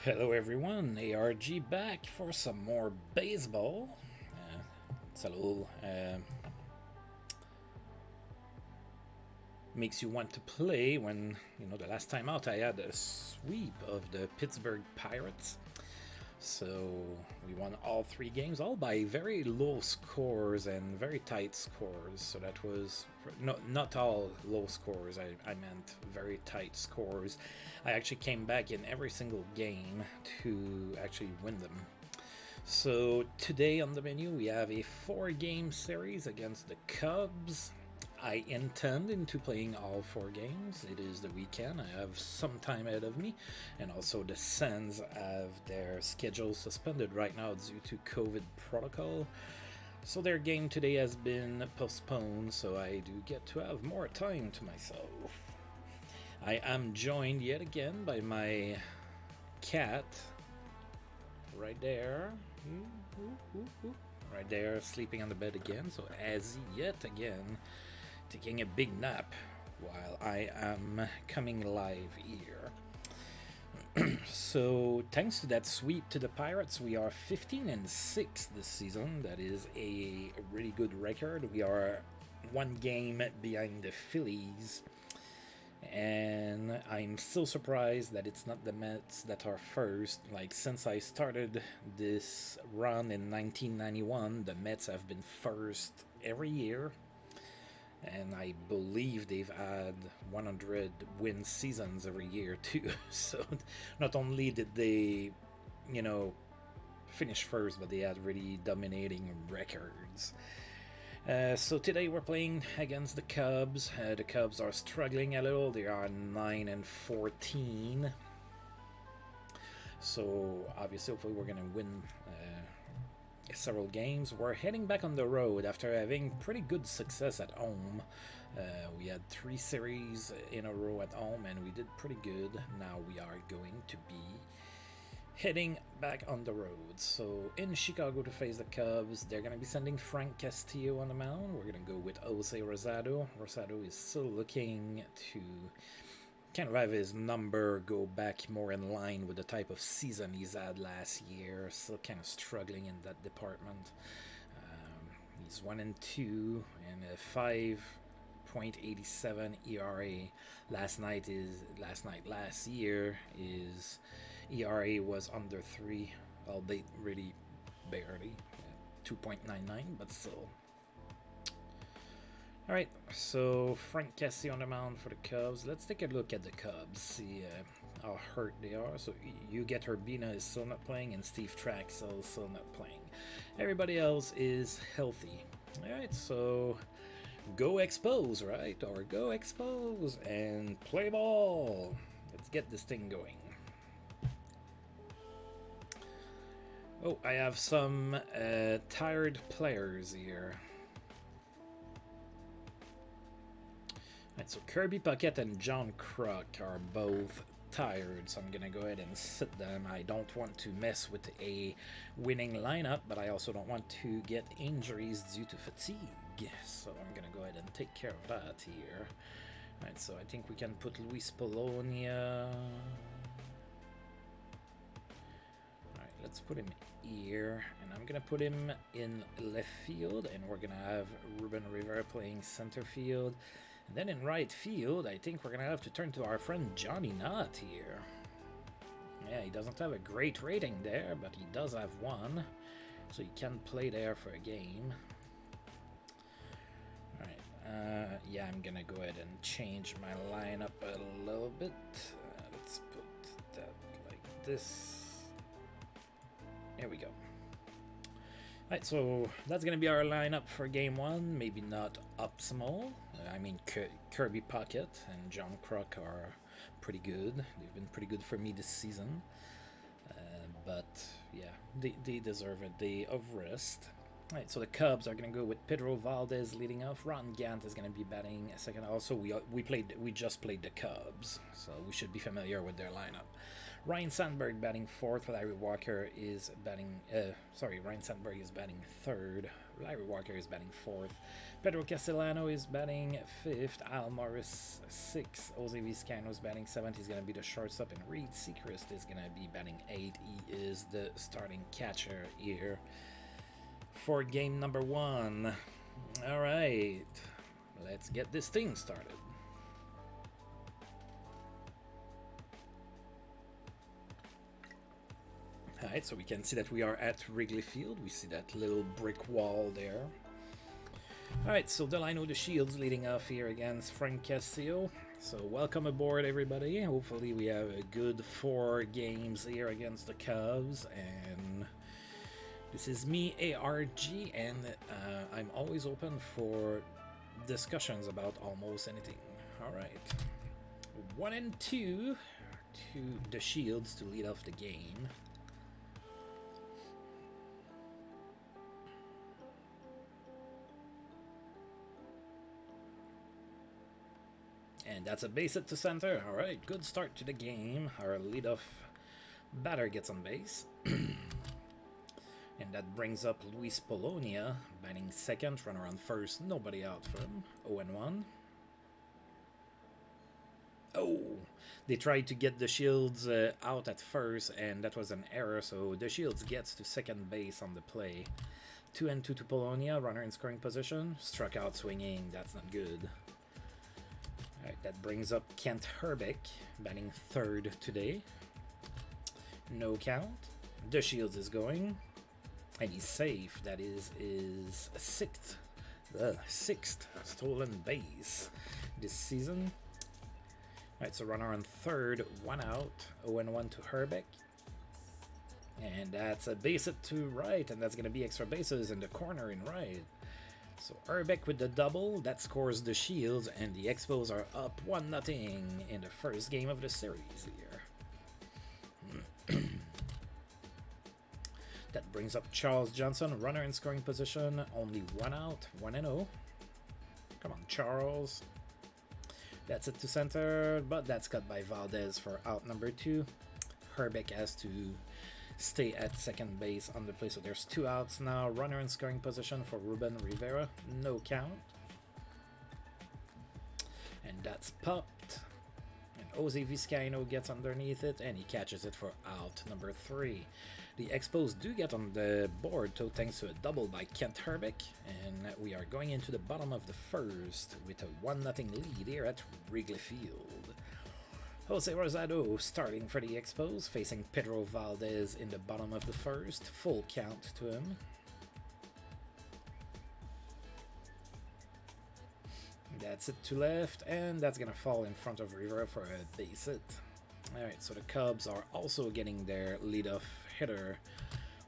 Hello everyone, ARG back for some more baseball. It's a little makes you want to play when, the last time out I had a sweep of the Pittsburgh Pirates. So we won all three games, all by very low scores and very tight scores. So that was not all low scores. I meant very tight scores. I actually came back in every single game to actually win them. So today on the menu we have a 4-game series against the Cubs. I intend into playing all 4 games. It is the weekend. I have some time ahead of me. And also the Sens have their schedule suspended right now due to COVID protocol. So their game today has been postponed, so I do get to have more time to myself. I am joined yet again by my cat. Right there. Right there, sleeping on the bed again. So as yet again taking a big nap while I am coming live here. So thanks to that sweep to the Pirates, we are 15-6 this season. That is a really good record. We are 1 game behind the Phillies, and I'm still surprised that it's not the Mets that are first. Like, since I started this run in 1991, the Mets have been first every year. And I believe they've had 100 win seasons every year too. So not only did they, finish first, but they had really dominating records. So today we're playing against the Cubs. The Cubs are struggling a little. They are 9-14. So obviously, hopefully, we're gonna win several games. We're heading back on the road after having pretty good success at home. We had 3 series in a row at home and we did pretty good. Now we are going to be heading back on the road. So in Chicago to face the Cubs, they're going to be sending Frank Castillo on the mound. We're going to go with Jose Rosado. Rosado is still looking to kind of have his number go back more in line with the type of season he's had last year. Still kind of struggling in that department. He's 1-2 and a 5.87 ERA. Last year his ERA was under 3, albeit really barely, 2.99, but still. Alright, so Frank Castillo on the mound for the Cubs. Let's take a look at the Cubs, see how hurt they are. So Yuget Urbina is still not playing, and Steve Traxel is still not playing. Everybody else is healthy. Alright, so go Expos, right? Or go Expos and play ball. Let's get this thing going. Oh, I have some tired players here. So Kirby Puckett and John Kruk are both tired, so I'm going to go ahead and sit them. I don't want to mess with a winning lineup, but I also don't want to get injuries due to fatigue. So I'm going to go ahead and take care of that here. Alright, so I think we can put Luis Bologna. Alright, let's put him here, and I'm going to put him in left field, and we're going to have Reuben Rivera playing center field. And then in right field, I think we're going to have to turn to our friend Johnny Knott here. Yeah, he doesn't have a great rating there, but he does have 1. So he can play there for a game. Alright, yeah, I'm going to go ahead and change my lineup a little bit. Let's put that like this. There we go. Alright, so that's going to be our lineup for game 1. Maybe not optimal. I mean, Kirby Puckett and John Kruk are pretty good. They've been pretty good for me this season. But, yeah, they deserve a day of rest. Alright, so the Cubs are going to go with Pedro Valdez leading off. Ron Gant is going to be batting second. Also, we just played the Cubs, so we should be familiar with their lineup. Ryan Sandberg batting fourth. Larry Walker is batting. Ryan Sandberg is batting third. Larry Walker is batting fourth. Pedro Castellano is batting fifth. Hal Morris sixth. Jose Vizcaino is batting seventh. He's going to be the shortstop, and Reed Seacrest is going to be batting eighth. He is the starting catcher here for game number 1. All right, let's get this thing started. Alright, so we can see that we are at Wrigley Field. We see that little brick wall there. Alright, so Delino the Shields leading off here against Frank Castillo. So welcome aboard, everybody. Hopefully we have a good 4 games here against the Cubs. And this is me, ARG, and I'm always open for discussions about almost anything. Alright. 1 and 2 to the Shields to lead off the game. And that's a base hit to center. All right, good start to the game. Our leadoff batter gets on base. And that brings up Luis Bologna, batting second, runner on first, nobody out for him. 0-1. Oh, they tried to get the Shields out at first, and that was an error, so the Shields gets to second base on the play. 2-2 to Bologna, runner in scoring position. Struck out swinging, that's not good. Alright, that brings up Kent Herbeck, batting third today. No count. The Shields is going. And he's safe. That is his sixth stolen base this season. Alright, so runner on third, 1 out. 0-1 to Herbeck. And that's a base hit to right, and that's going to be extra bases in the corner in right. So Herbeck with the double, that scores the Shields, and the Expos are up 1-0 in the first game of the series here. That brings up Charles Johnson, runner in scoring position, only 1 out, 1-0. Come on, Charles. That's it to center, but that's cut by Valdez for out number 2. Herbeck has to stay at second base on the play, so there's 2 outs now. Runner in scoring position for Reuben Rivera, no count. And that's popped. And Jose Vizcaino gets underneath it, and he catches it for out number 3. The Expos do get on the board, thanks to a double by Kent Herbeck, and we are going into the bottom of the first with a 1-0 lead here at Wrigley Field. Jose Rosado starting for the Expos, facing Pedro Valdez in the bottom of the first. Full count to him. That's it to left, and that's going to fall in front of Rivera for a base hit. Alright, so the Cubs are also getting their leadoff hitter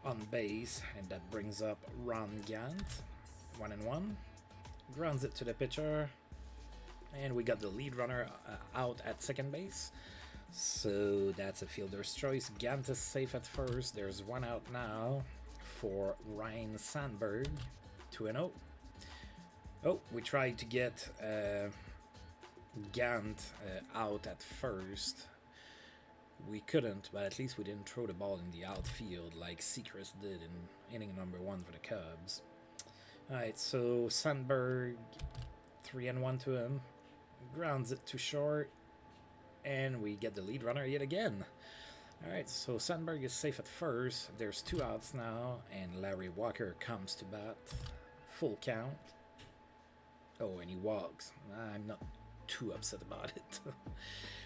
on base, and that brings up Ron Gant. 1-1. Grounds it to the pitcher. And we got the lead runner out at second base. So that's a fielder's choice. Gant is safe at first. There's 1 out now for Ryan Sandberg. 2-0. Oh, we tried to get Gant out at first. We couldn't, but at least we didn't throw the ball in the outfield like Seacrest did in inning number 1 for the Cubs. Alright, so Sandberg, 3-1 to him. Grounds it to short, and we get the lead runner yet again. Alright, so Sandberg is safe at first. There's 2 outs now, and Larry Walker comes to bat. Full count. Oh, and he walks. I'm not too upset about it.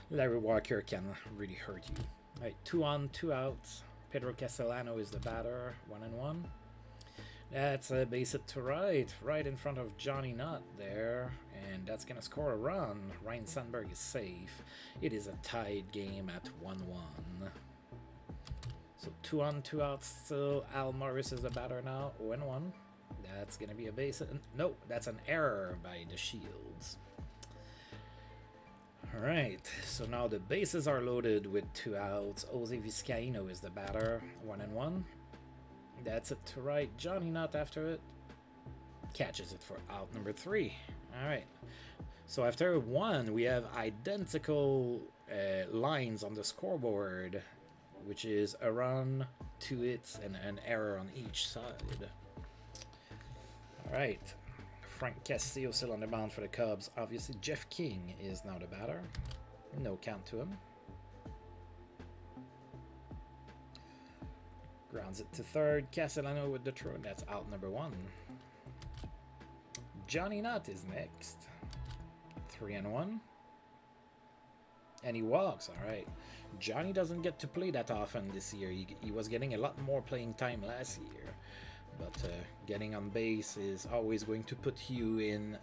Larry Walker can really hurt you. Alright, 2 on, 2 outs. Pedro Castellano is the batter. 1-1. That's a base hit to right in front of Johnny Nutt there, and that's going to score a run. Ryan Sandberg is safe. It is a tied game at 1-1. So 2 on, 2 outs still. Hal Morris is the batter now. 0-1. That's going to be a base hit. No, that's an error by the Shields. Alright, so now the bases are loaded with 2 outs. Jose Vizcaino is the batter. 1-1. That's it to right. Johnny Nutt after it. Catches it for out number 3. Alright. So after 1, we have identical lines on the scoreboard. which is a run, 2 hits, and an error on each side. Alright, Frank Castillo still on the mound for the Cubs. Obviously, Jeff King is now the batter. No count to him. Grounds it to third. Castellano with the throw. That's out number 1. Johnny Knott is next. 3-1. And he walks. Alright. Johnny doesn't get to play that often this year. He was getting a lot more playing time last year. But getting on base is always going to put you in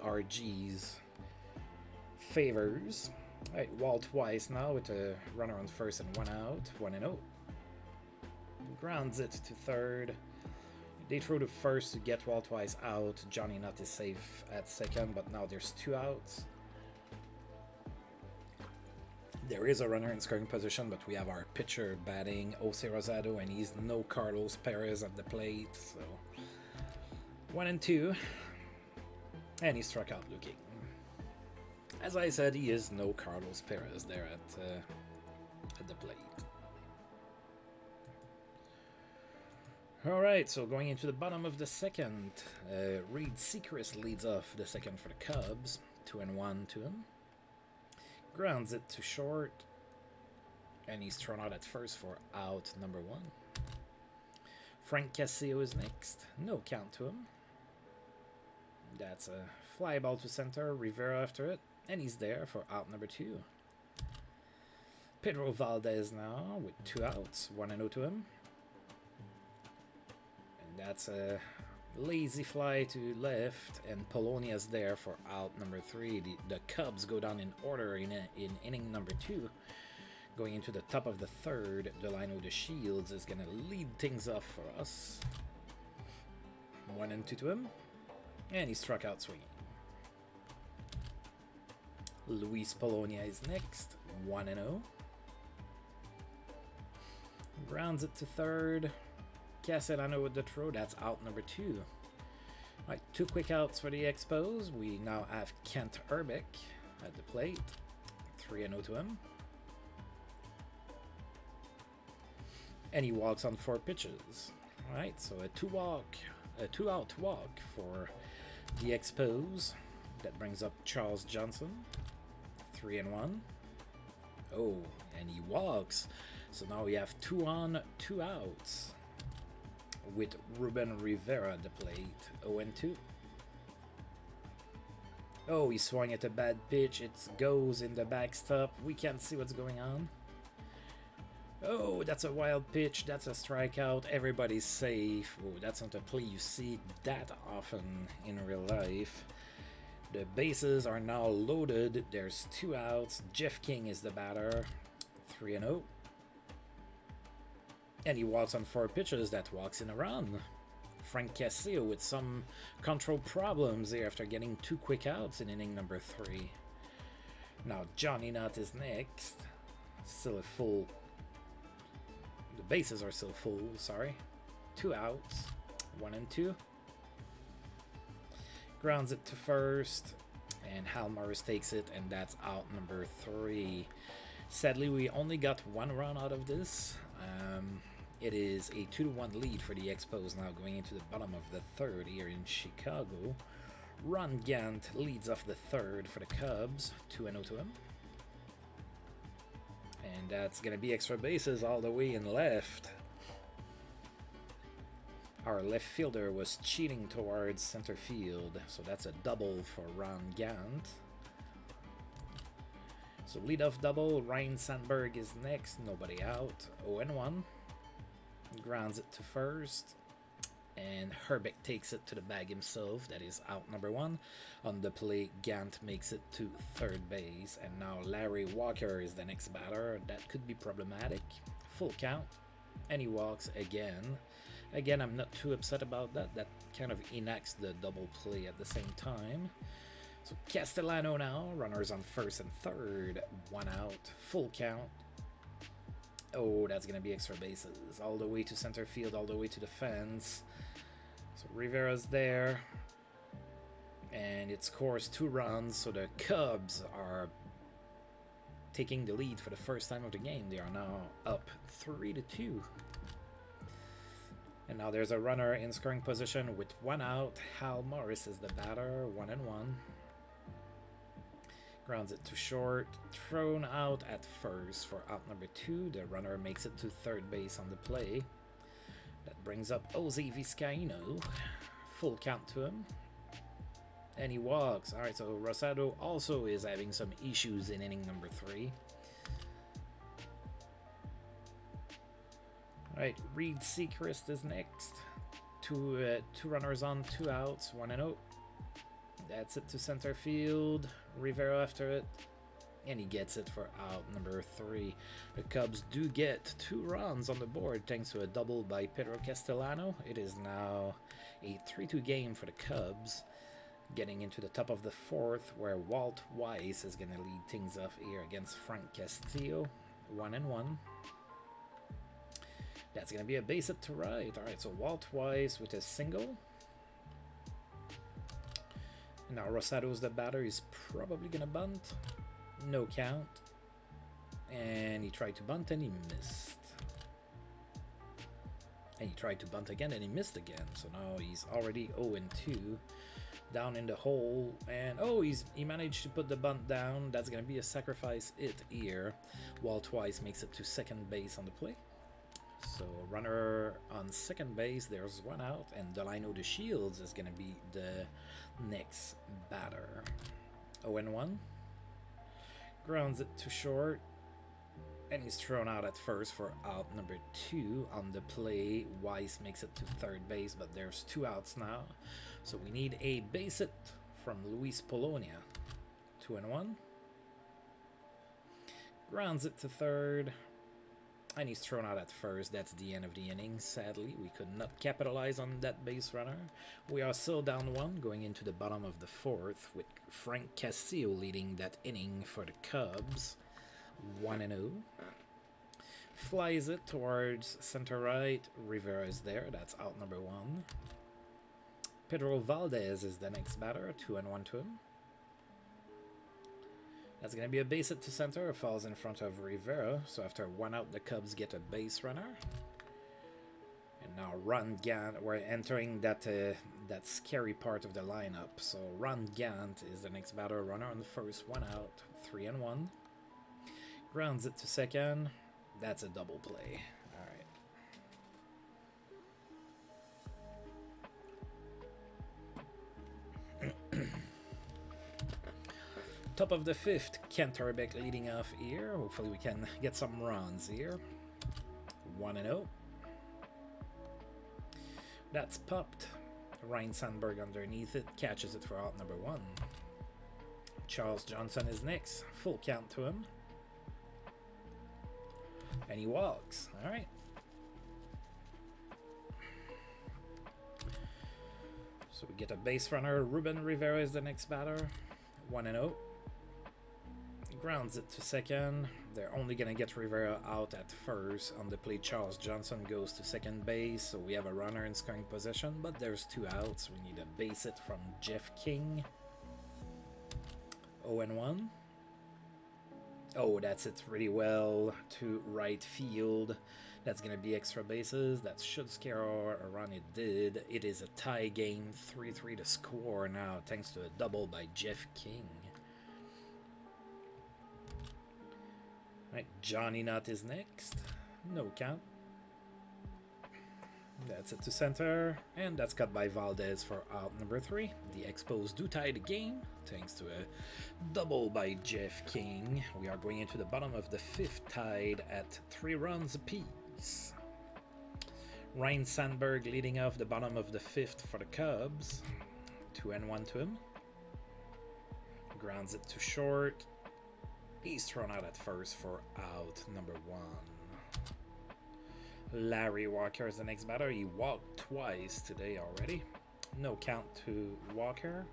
ARG's favors. Alright, Walt Weiss now with a runner on first and 1 out. 1-0. Grounds it to third. They throw to first to get Walt Weiss out. Johnny Knott is safe at second, but now there's 2 outs. There is a runner in scoring position, but we have our pitcher batting, Jose Rosado, and he's no Carlos Perez at the plate. So 1-2, and he struck out looking. As I said, he is no Carlos Perez there at the plate. Alright, so going into the bottom of the second, Reed Seacrest leads off the second for the Cubs. 2-1 to him. Grounds it to short, and he's thrown out at first for out number 1. Frank Castillo is next. No count to him. That's a fly ball to center. Rivera after it, and he's there for out number 2. Pedro Valdez now with 2 outs. 1-0 to him. That's a lazy fly to left, and Bologna is there for out number 3. The Cubs go down in order in inning number 2. Going into the top of the third, Delino de Shields is going to lead things off for us. 1-2 to him, and he struck out swinging. Luis Bologna is next. 1-0. Grounds it to third. Castellano with the throw. That's out number 2. Alright, 2 quick outs for the Expos. We now have Kent Urbeck at the plate. 3-0 to him. And he walks on 4 pitches. Alright, so a 2-out walk for the Expos. That brings up Charles Johnson. 3-1. Oh, and he walks. So now we have 2 on, 2 outs. With Reuben Rivera at the plate. 0-2. Oh, he swung at a bad pitch. It goes in the backstop. We can't see what's going on. Oh, that's a wild pitch. That's a strikeout. Everybody's safe. Oh, that's not a play you see that often in real life. The bases are now loaded. There's 2 outs. Jeff King is the batter. 3-0. And he walks on 4 pitches. That walks in a run. Frank Castillo with some control problems there after getting 2 quick outs in inning number 3. Now Johnny Knott is next. Still a full. The bases are still full, sorry. 2 outs. 1-2. Grounds it to first. And Hal Morris takes it, and that's out number 3. Sadly, we only got 1 run out of this. It is a 2-1 lead for the Expos now going into the bottom of the third here in Chicago. Ron Gant leads off the third for the Cubs. 2-0 to him. And that's going to be extra bases all the way in left. Our left fielder was cheating towards center field, so that's a double for Ron Gant. So leadoff double, Ryan Sandberg is next, nobody out. 0-1. Grounds it to first, and Herbeck takes it to the bag himself. That is out number 1. On the play, Gant makes it to third base, and now Larry Walker is the next batter. That could be problematic. Full count, and he walks again. Again, I'm not too upset about that. That kind of enacts the double play at the same time. So Castellano now, runners on first and third, 1 out, full count. Oh, that's going to be extra bases. All the way to center field, all the way to the fence. So Rivera's there. And it scores 2 runs, so the Cubs are taking the lead for the first time of the game. They are now up 3-2. And now there's a runner in scoring position with 1 out. Hal Morris is the batter, 1-1. Grounds it to short, thrown out at first for out number 2. The runner makes it to third base on the play. That brings up Jose Vizcaino. Full count to him. And he walks. Alright, so Rosado also is having some issues in inning number 3. Alright, Reed Seacrest is next. Two runners on, 2 outs, 1-0. That's it to center field. Rivera after it. And he gets it for out number 3. The Cubs do get 2 runs on the board thanks to a double by Pedro Castellano. It is now a 3-2 game for the Cubs. Getting into the top of the 4th, where Walt Weiss is going to lead things off here against Frank Castillo. 1-1. That's going to be a base hit to right. Alright, so Walt Weiss with a single. Now Rosado's the batter. He's probably going to bunt. No count. And he tried to bunt and he missed. And he tried to bunt again and he missed again. So now he's already 0-2. Down in the hole. And oh, he managed to put the bunt down. That's going to be a sacrifice hit here. Walt Weiss makes it to second base on the play. So runner on second base, there's 1 out, and Delino De Shields is going to be the next batter. 0-1. Grounds it to short, and he's thrown out at first for out number 2 on the play. Weiss makes it to third base, but there's 2 outs now. So we need a base hit from Luis Bologna. 2-1. Grounds it to third. And he's thrown out at first. That's the end of the inning. Sadly, we could not capitalize on that base runner. We are still down 1 going into the bottom of the 4th with Frank Castillo leading that inning for the Cubs. 1-0. Flies it towards center right. Rivera is there. That's out number 1. Pedro Valdez is the next batter. 2-1 to him. That's going to be a base hit to center. Falls in front of Rivera. So after 1 out, the Cubs get a base runner. And now Ron Gant. We're entering that scary part of the lineup. So Ron Gant is the next batter. Runner on the first. 1 out. 3-1. Grounds it to second. That's a double play. All right. Top of the 5th, Kent Urbeck leading off here. Hopefully we can get some runs here. 1-0. That's popped. Ryan Sandberg underneath it. Catches it for out number 1. Charles Johnson is next. Full count to him. And he walks. All right. So we get a base runner. Reuben Rivera is the next batter. 1-0. Grounds it to second. They're only going to get Rivera out at first. On the play, Charles Johnson goes to second base. So we have a runner in scoring position, but there's 2 outs. We need a base hit from Jeff King. 0-1. Oh, that's it really well to right field. That's going to be extra bases. That should scare a run. It did. It is a tie game. 3-3 to score now, thanks to a double by Jeff King. Right, Johnny Nutt is next. No count. That's it to center. And that's cut by Valdez for out number 3. The Expos do tie the game, thanks to a double by Jeff King. We are going into the bottom of the 5th, tied at 3 runs apiece. Ryan Sandberg leading off the bottom of the 5th for the Cubs. 2-1 to him. Grounds it to short. He's thrown out at first for out number 1. Larry Walker is the next batter. He walked twice today already. No count to Walker.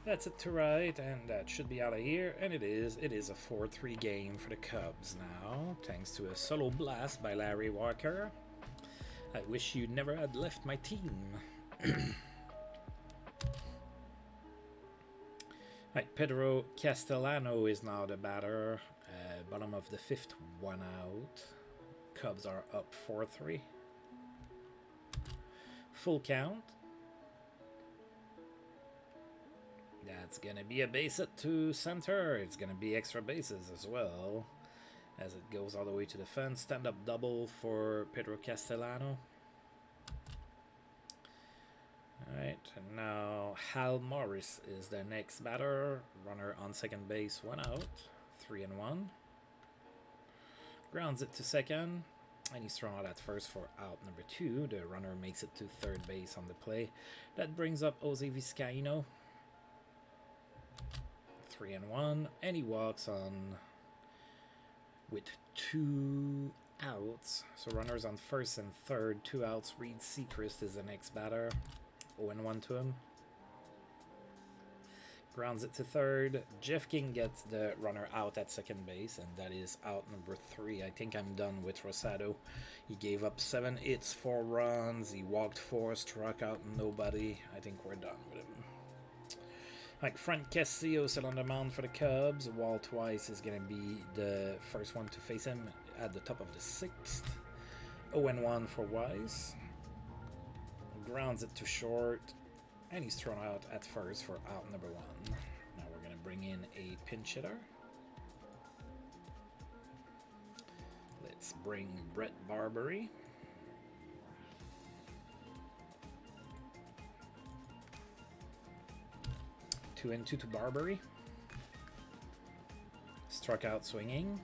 That's it to right, and that should be out of here. And it is. It is a 4-3 game for the Cubs now, thanks to a solo blast by Larry Walker. I wish you never had left my team. Right, Pedro Castellano is now the batter. Bottom of the fifth, 1 out. Cubs are up 4-3. Full count. That's gonna be a base hit to center. It's gonna be extra bases as well, as it goes all the way to the fence. Stand-up double for Pedro Castellano. Alright, and now Hal Morris is the next batter. Runner on second base, 1 out. 3-1. Grounds it to second, and he's thrown out at first for out number 2. The runner makes it to third base on the play. That brings up Jose Vizcaino. 3-1, and he walks on with 2 outs. So runners on first and third, 2 outs. Reed Seacrest is the next batter. 0-1 to him. Grounds it to third. Jeff King gets the runner out at second base, and that is out number 3. I think I'm done with Rosado. He gave up 7 hits, 4 runs. He walked 4, struck out nobody. I think we're done with him. Like Frank Castillo still on the mound for the Cubs. Walt Weiss is going to be the first one to face him at the top of the 6th. 0-1 for Weiss. Grounds it to short, and he's thrown out at first for out number 1. Now we're going to bring in a pinch hitter. Let's bring Brett Barbary. Two and 2 to Barbary. Struck out swinging.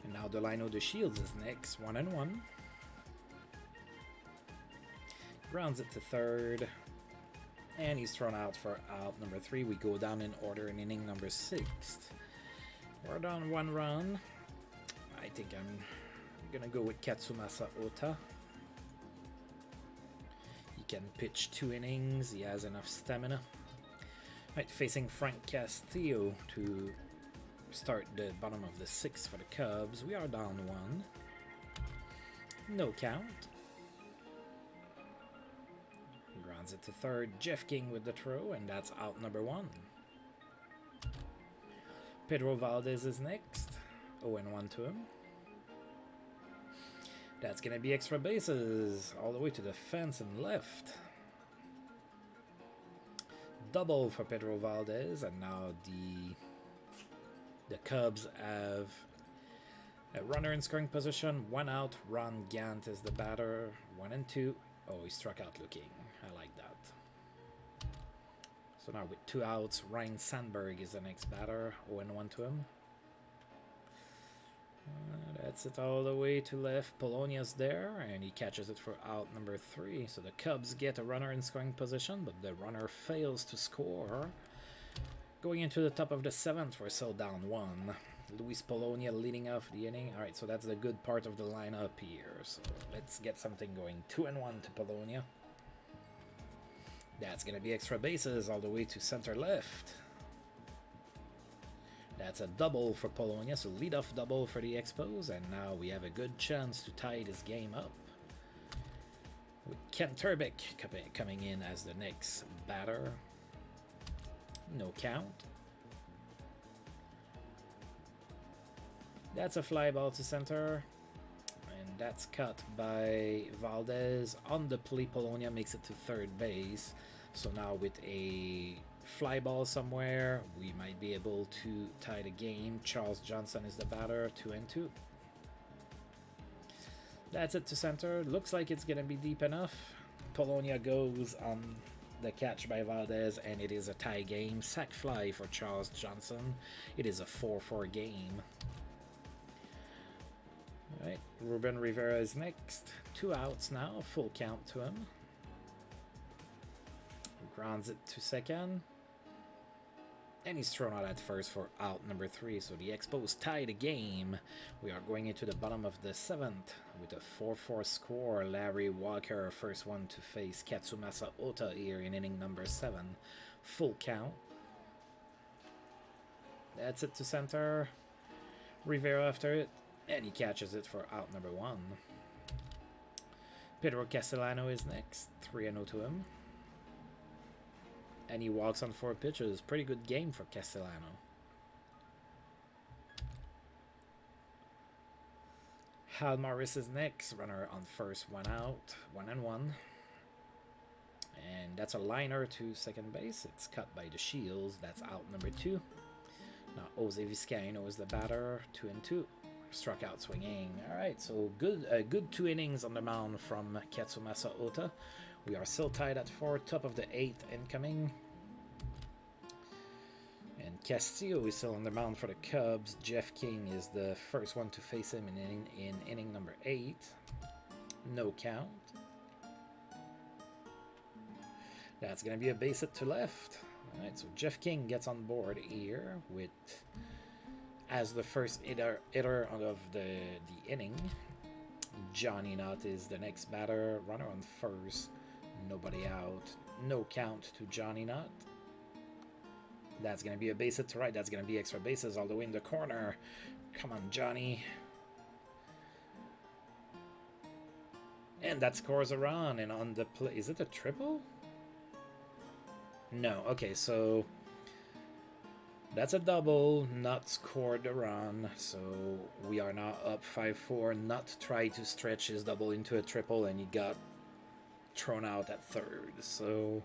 And now Delino DeShields is next. 1-1. Grounds it to third, and he's thrown out for out number 3. We go down in order in inning number 6. We're down 1 run. I think I'm gonna go with Katsumasa Ota. He can pitch 2 innings. He has enough stamina. Right, facing Frank Castillo to start the bottom of the 6th for the Cubs. We are down 1. No count. Grounds it to third. Jeff King with the throw, and that's out number 1. Pedro Valdez is next. 0-1 to him. That's going to be extra bases all the way to the fence and left. Double for Pedro Valdez, and now the Cubs have a runner in scoring position. 1 out. Ron Gant is the batter. 1-2. Oh, he struck out looking. I like that. So now with 2 outs, Ryan Sandberg is the next batter. 0-1 to him. That's it all the way to left. Bologna's there, and he catches it for out number 3. So the Cubs get a runner in scoring position, but the runner fails to score. Going into the top of the 7th, we're still down 1. Luis Bologna leading off the inning. Alright, so that's the good part of the lineup here. So let's get something going. 2-1 to Bologna. That's going to be extra bases all the way to center left. That's a double for Bologna, so leadoff double for the Expos, and now we have a good chance to tie this game up. With Ken Turbick coming in as the next batter. No count. That's a fly ball to center, and that's cut by Valdez. On the play, Bologna makes it to third base. So now with a fly ball somewhere, we might be able to tie the game. Charles Johnson is the batter, 2-2. That's it to center. Looks like it's gonna be deep enough. Bologna goes on the catch by Valdez, and it is a tie game. Sac fly for Charles Johnson. It is a 4-4 game. Alright, Reuben Rivera is next. 2 outs now, full count to him. Grounds it to second. And he's thrown out at first for out number 3. So the Expos tie the game. We are going into the bottom of the 7th with a 4-4 score. Larry Walker, first one to face Katsumasa Ota here in inning number 7. Full count. That's it to center. Rivera after it. And he catches it for out number 1. Pedro Castellano is next. 3-0 to him. And he walks on 4 pitches. Pretty good game for Castellano. Hal Morris is next. Runner on first, 1 out, 1-1. And that's a liner to second base. It's cut by the Shields. That's out number 2. Now Jose Vizcaino is the batter. 2-2. Struck out swinging. All right, so good 2 innings on the mound from Katsumasa Ota. We are still tied at 4. Top of the 8th incoming. And Castillo is still on the mound for the Cubs. Jeff King is the first one to face him in inning number 8. No count. That's going to be a base hit to left. All right, so Jeff King gets on board here with, as the first hitter of the inning. Johnny Knott is the next batter. Runner on first. Nobody out. No count to Johnny Knott. That's going to be a base hit to right. That's going to be extra bases all the way in the corner. Come on, Johnny. And that scores a run. And on the play, is it a triple? No. Okay, so that's a double. Not scored a run. So we are now up 5-4. Not tried to stretch his double into a triple, and he got thrown out at third. So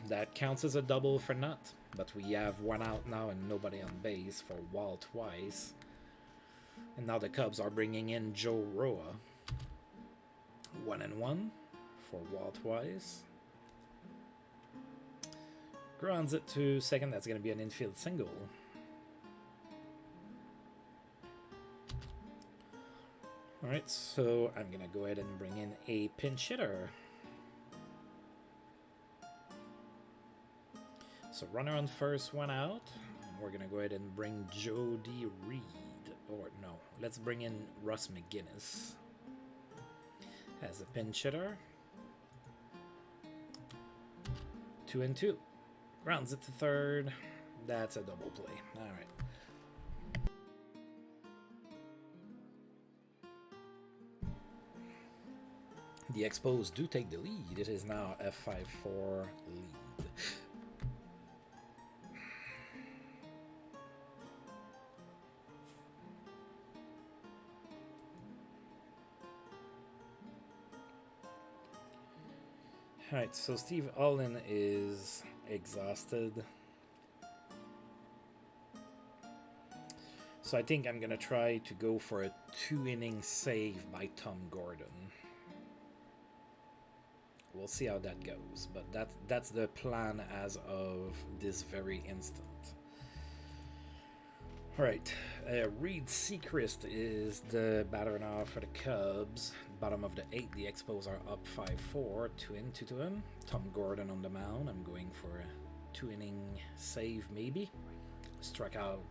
that counts as a double for Nutt. But we have 1 out now and nobody on base for Walt Weiss. And now the Cubs are bringing in Joe Roa. 1-1 for Walt Weiss. Grounds it to second. That's going to be an infield single. Alright, so I'm going to go ahead and bring in a pinch hitter. So runner on first, 1 out. And we're going to go ahead and bring Jody Reed. Or no, let's bring in Russ Mcginnis as a pinch hitter. 2-2. Grounds it to third. That's a double play. All right. The Expos do take the lead. It is now a 5-4 lead. Alright, so Steve Allen is exhausted. So I think I'm going to try to go for a 2-inning save by Tom Gordon. We'll see how that goes, but that's the plan as of this very instant. Alright, Reed Seacrest is the batter now for the Cubs. Bottom of the 8th, the Expos are up 5-4, 2-2 to him. Tom Gordon on the mound. I'm going for a 2-inning save, maybe. Strikeout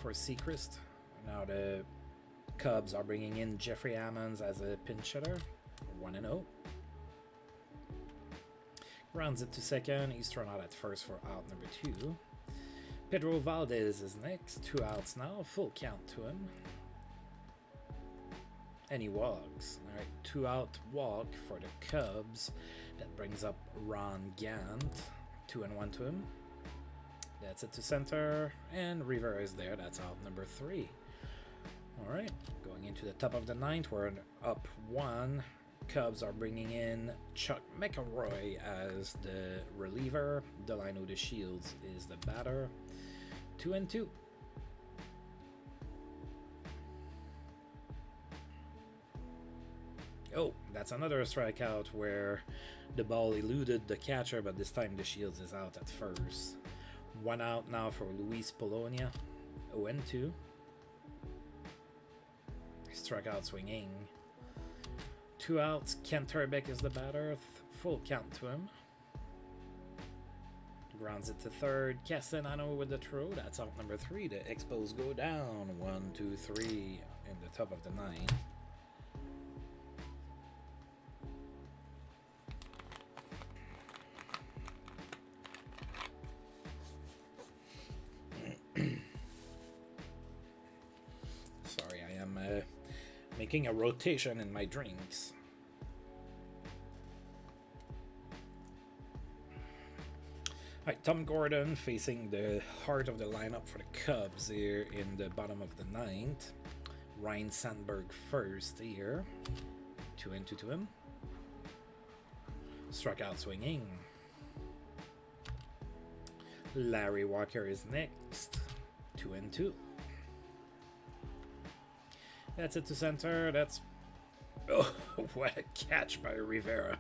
for Seacrest. Now the Cubs are bringing in Jeffrey Ammons as a pinch hitter. 1-0. Rounds it to second. He's thrown out at first for out number 2. Pedro Valdez is next. 2 outs now. Full count to him. And he walks. All right, 2 out walk for the Cubs. That brings up Ron Gant. 2-1 to him. That's it to center. And Rivera is there. That's out number 3. All right, going into the top of the 9th. We're up 1. Cubs are bringing in Chuck McElroy as the reliever. Delino De Shields is the batter. 2-2. Oh, that's another strikeout where the ball eluded the catcher, but this time the Shields is out at first. 1 out now for Luis Bologna. 0-2. Struck out swinging. 2 outs. Kent Turbeck is the batter. Full count to him. Grounds it to third. Castellano with the throw. That's out number 3. The Expos go down. 1, 2, 3 in the top of the 9th. Sorry, I am making a rotation in my drinks. Right, Tom Gordon facing the heart of the lineup for the Cubs here in the bottom of the ninth. Ryan Sandberg first here. 2-2 to him. Struck out swinging. Larry Walker is next. 2-2. That's it to center. That's... Oh, what a catch by Rivera.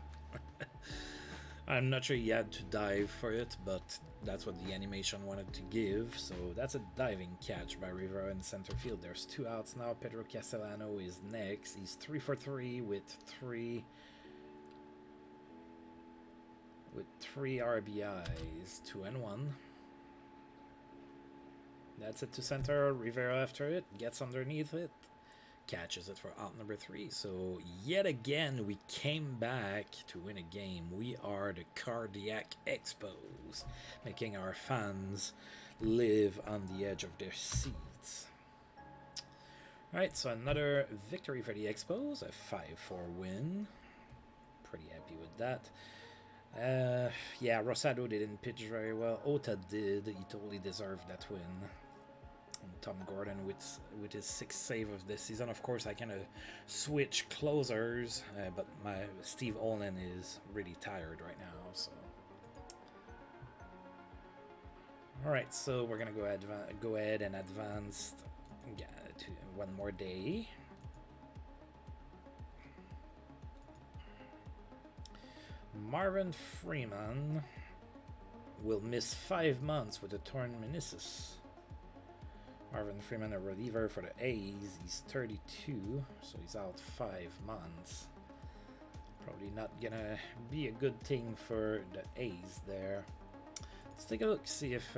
I'm not sure he had to dive for it, but that's what the animation wanted to give. So that's a diving catch by Rivera in center field. There's 2 outs now. Pedro Castellano is next. He's 3 for 3 with three RBIs, 2-1. That's it to center. Rivera after it gets underneath it, catches it for out number 3. So yet again we came back to win a game. We are the Cardiac Expos, making our fans live on the edge of their seats. Alright, so another victory for the Expos, a 5-4 win. Pretty happy with that. Yeah, Rosado didn't pitch very well. Ota did. He totally deserved that win. And Tom Gordon with his 6th save of this season. Of course, I kind of switch closers, but my Steve Olin is really tired right now. So, all right, so we're gonna go ahead and advance to one more day. Marvin Freeman will miss 5 months with a torn meniscus. Marvin Freeman, a reliever for the A's. He's 32, so he's out 5 months. Probably not gonna be a good thing for the A's there. Let's take a look, see if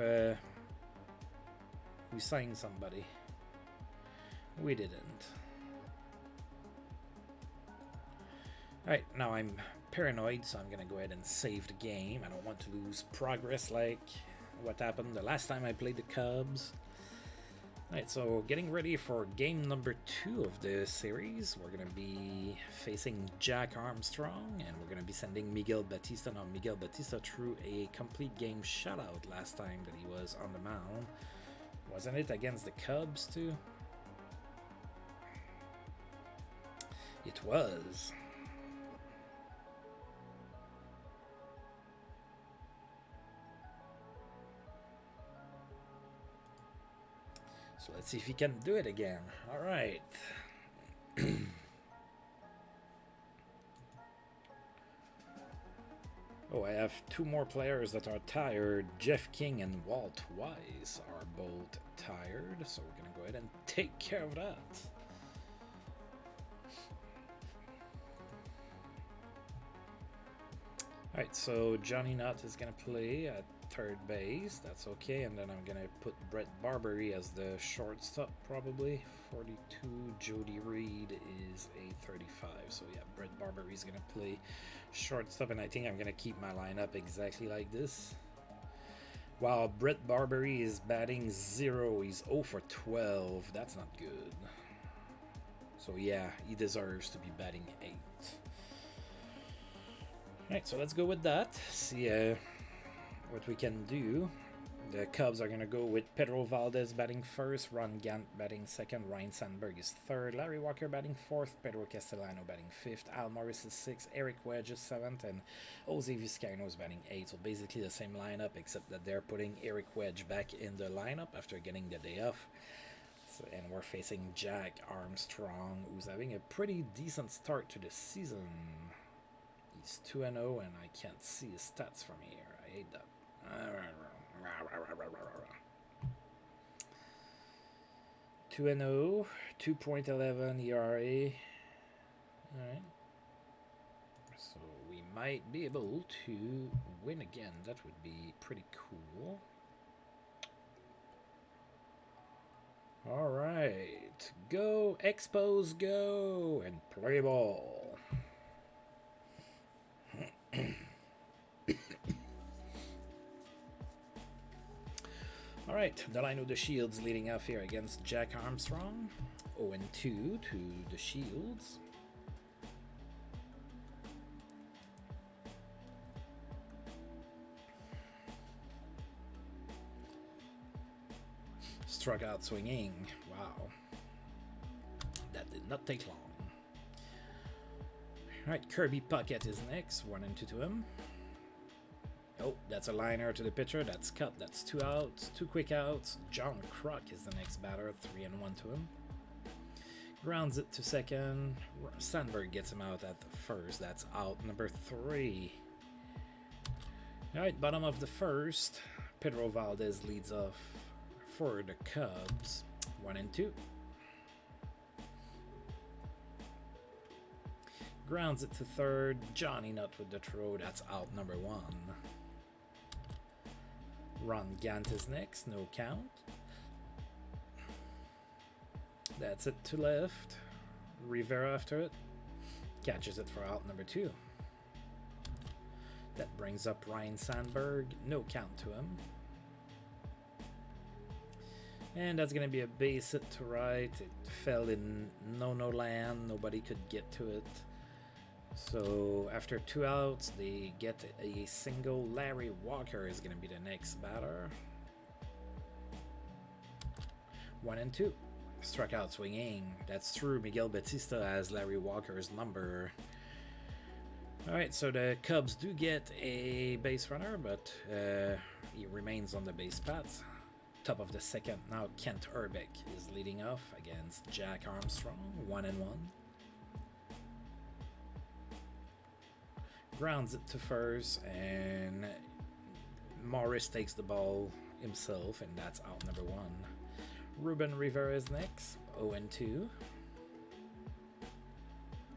we signed somebody. We didn't. Alright, now I'm paranoid, so I'm gonna go ahead and save the game. I don't want to lose progress like what happened the last time I played the Cubs. Alright, so getting ready for game number 2 of the series. We're going to be facing Jack Armstrong, and we're going to be sending Miguel Batista. Now, Miguel Batista threw a complete game shutout last time that he was on the mound. Wasn't it against the Cubs, too? It was. So let's see if he can do it again. All right. Oh, I have 2 more players that are tired. Jeff King and Walt Weiss are both tired. So we're going to go ahead and take care of that. All right, so Johnny Nutt is going to play at third base. That's okay. And then I'm going to put Brett Barbary as the shortstop, probably. 42. Jody Reed is a 35. So, yeah, Brett Barbary is going to play shortstop. And I think I'm going to keep my lineup exactly like this. Wow, Brett Barbary is batting 0. He's 0 for 12. That's not good. So, yeah, he deserves to be batting 8. Alright, so let's go with that. See what we can do. The Cubs are going to go with Pedro Valdez batting first, Ron Gant batting second, Ryan Sandberg is third, Larry Walker batting fourth, Pedro Castellano batting fifth, Hal Morris is sixth, Eric Wedge is seventh, and Jose Vizcaino is batting eighth. So basically the same lineup, except that they're putting Eric Wedge back in the lineup after getting the day off. So, and we're facing Jack Armstrong, who's having a pretty decent start to the season. He's 2-0, and I can't see his stats from here. I hate that. 2-0, 2.11 ERA. Alright. So we might be able to win again. That would be pretty cool. Alright. Go, Expos, go! And play ball. Alright, Delino the Shields leading off here against Jack Armstrong. 0-2 to the Shields. Struck out swinging. Wow. That did not take long. Alright, Kirby Puckett is next. 1-2 to him. Oh, that's a liner to the pitcher. That's cut. That's 2 outs. 2 quick outs. John Kruk is the next batter. 3-1 to him. Grounds it to second. Sandberg gets him out at the first. That's out number 3. Alright, bottom of the first. Pedro Valdez leads off for the Cubs. 1-2. Grounds it to third. Johnny Nutt with the throw. That's out number 1. Ron Gant is next. No count. That's it to left. Rivera after it. Catches it for out number 2. That brings up Ryan Sandberg. No count to him. And that's going to be a base hit to right. It fell in no-no land. Nobody could get to it. So after 2 outs, they get a single. Larry Walker is going to be the next batter. 1-2. Struck out swinging. That's true. Miguel Batista has Larry Walker's number. Alright, so the Cubs do get a base runner, but he remains on the base paths. Top of the second, now Kent Urbeck is leading off against Jack Armstrong. 1-1. Grounds it to first, and Morris takes the ball himself, and that's out number 1. Reuben Rivera is next. 0-2.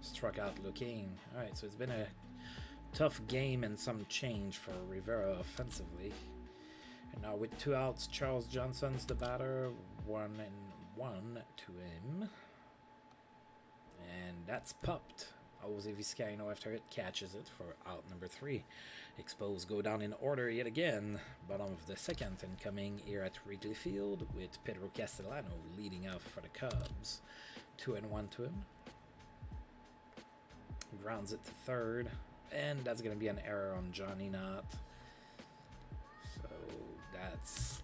Struck out looking. Alright, so it's been a tough game and some change for Rivera offensively. And now with 2 outs, Charles Johnson's the batter. 1-1 to him. And that's popped. Jose Vizcaino after it catches it for out number 3. Expos go down in order yet again. Bottom of the second and coming here at Wrigley Field with Pedro Castellano leading off for the Cubs. 2-1 to him. Grounds it to third. And that's going to be an error on Johnny Nutt. So that's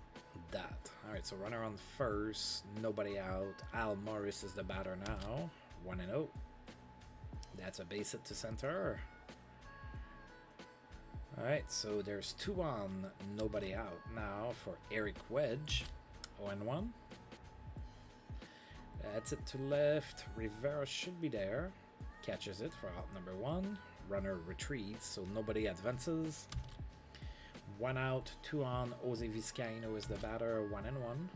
that. Alright, so runner on first. Nobody out. Hal Morris is the batter now. 1-0. That's a base hit to center. Alright, so there's 2 on, nobody out now for Eric Wedge. 0-1. That's it to left. Rivera should be there. Catches it for out number 1. Runner retreats, so nobody advances. 1 out, 2 on. Jose Vizcaino is the batter. 1-1.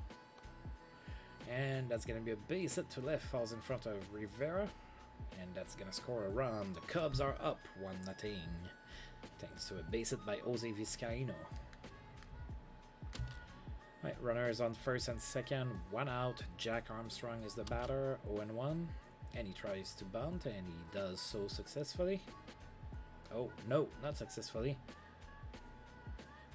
And that's going to be a base hit to left. Falls in front of Rivera. And that's going to score a run. The Cubs are up 1-0. Thanks to a base hit by Jose Vizcaino. Right, runner is on first and second. 1 out. Jack Armstrong is the batter. 0-1. And he tries to bunt, and he does so successfully. Oh, no, not successfully.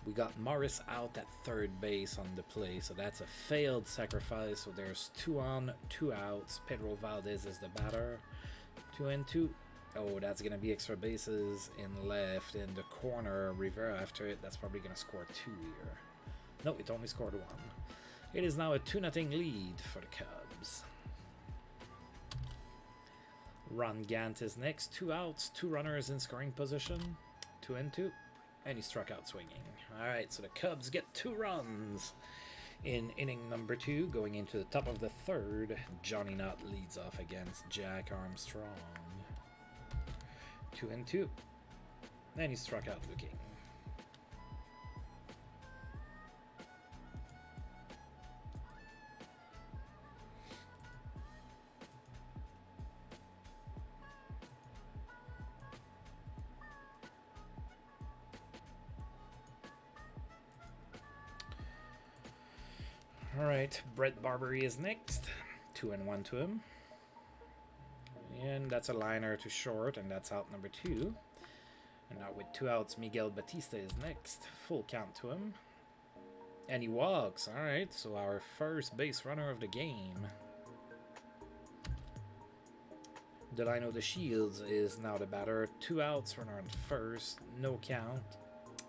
We got Morris out at third base on the play, so that's a failed sacrifice. So there's 2 on, 2 outs. Pedro Valdez is the batter. 2-2. Oh, that's going to be extra bases in left in the corner. Rivera after it. That's probably going to score 2 here. No, it only scored 1. It is now a 2-0 lead for the Cubs. Ron Gant is next. 2 outs, 2 runners in scoring position. 2-2. And he struck out swinging. Alright, so the Cubs get 2 runs in inning number 2. Going into the top of the third, Johnny Nutt leads off against Jack Armstrong. 2-2. And he struck out looking. Alright, Brett Barbery is next. 2-1 to him. And that's a liner to short, and that's out number 2. And now with 2 outs, Miguel Batista is next. Full count to him. And he walks. Alright, so our first base runner of the game. Delino DeShields is now the batter. 2 outs, runner on first. No count.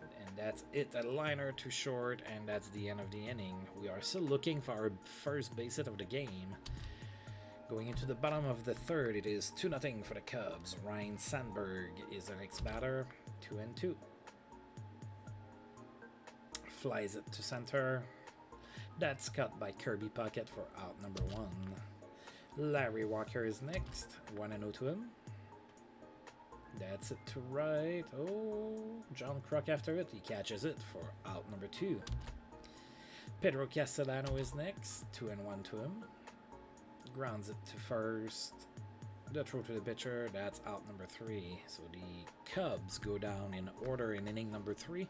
And That's it, a liner too short, and that's the end of the inning. We are still looking for our first base hit of the game. Going into the bottom of the third, it is 2-0 for the Cubs. Ryan Sandberg is the next batter, 2-2. Flies it to center. That's cut by Kirby Puckett for out number 1. Larry Walker is next, 1-0 to him. That's it to right. Oh, John Kruk after it. He catches it for out number 2. Pedro Castellano is next, 2-1 to him. Grounds it to first. The throw to the pitcher. That's out number 3. So the Cubs go down in order in inning number 3.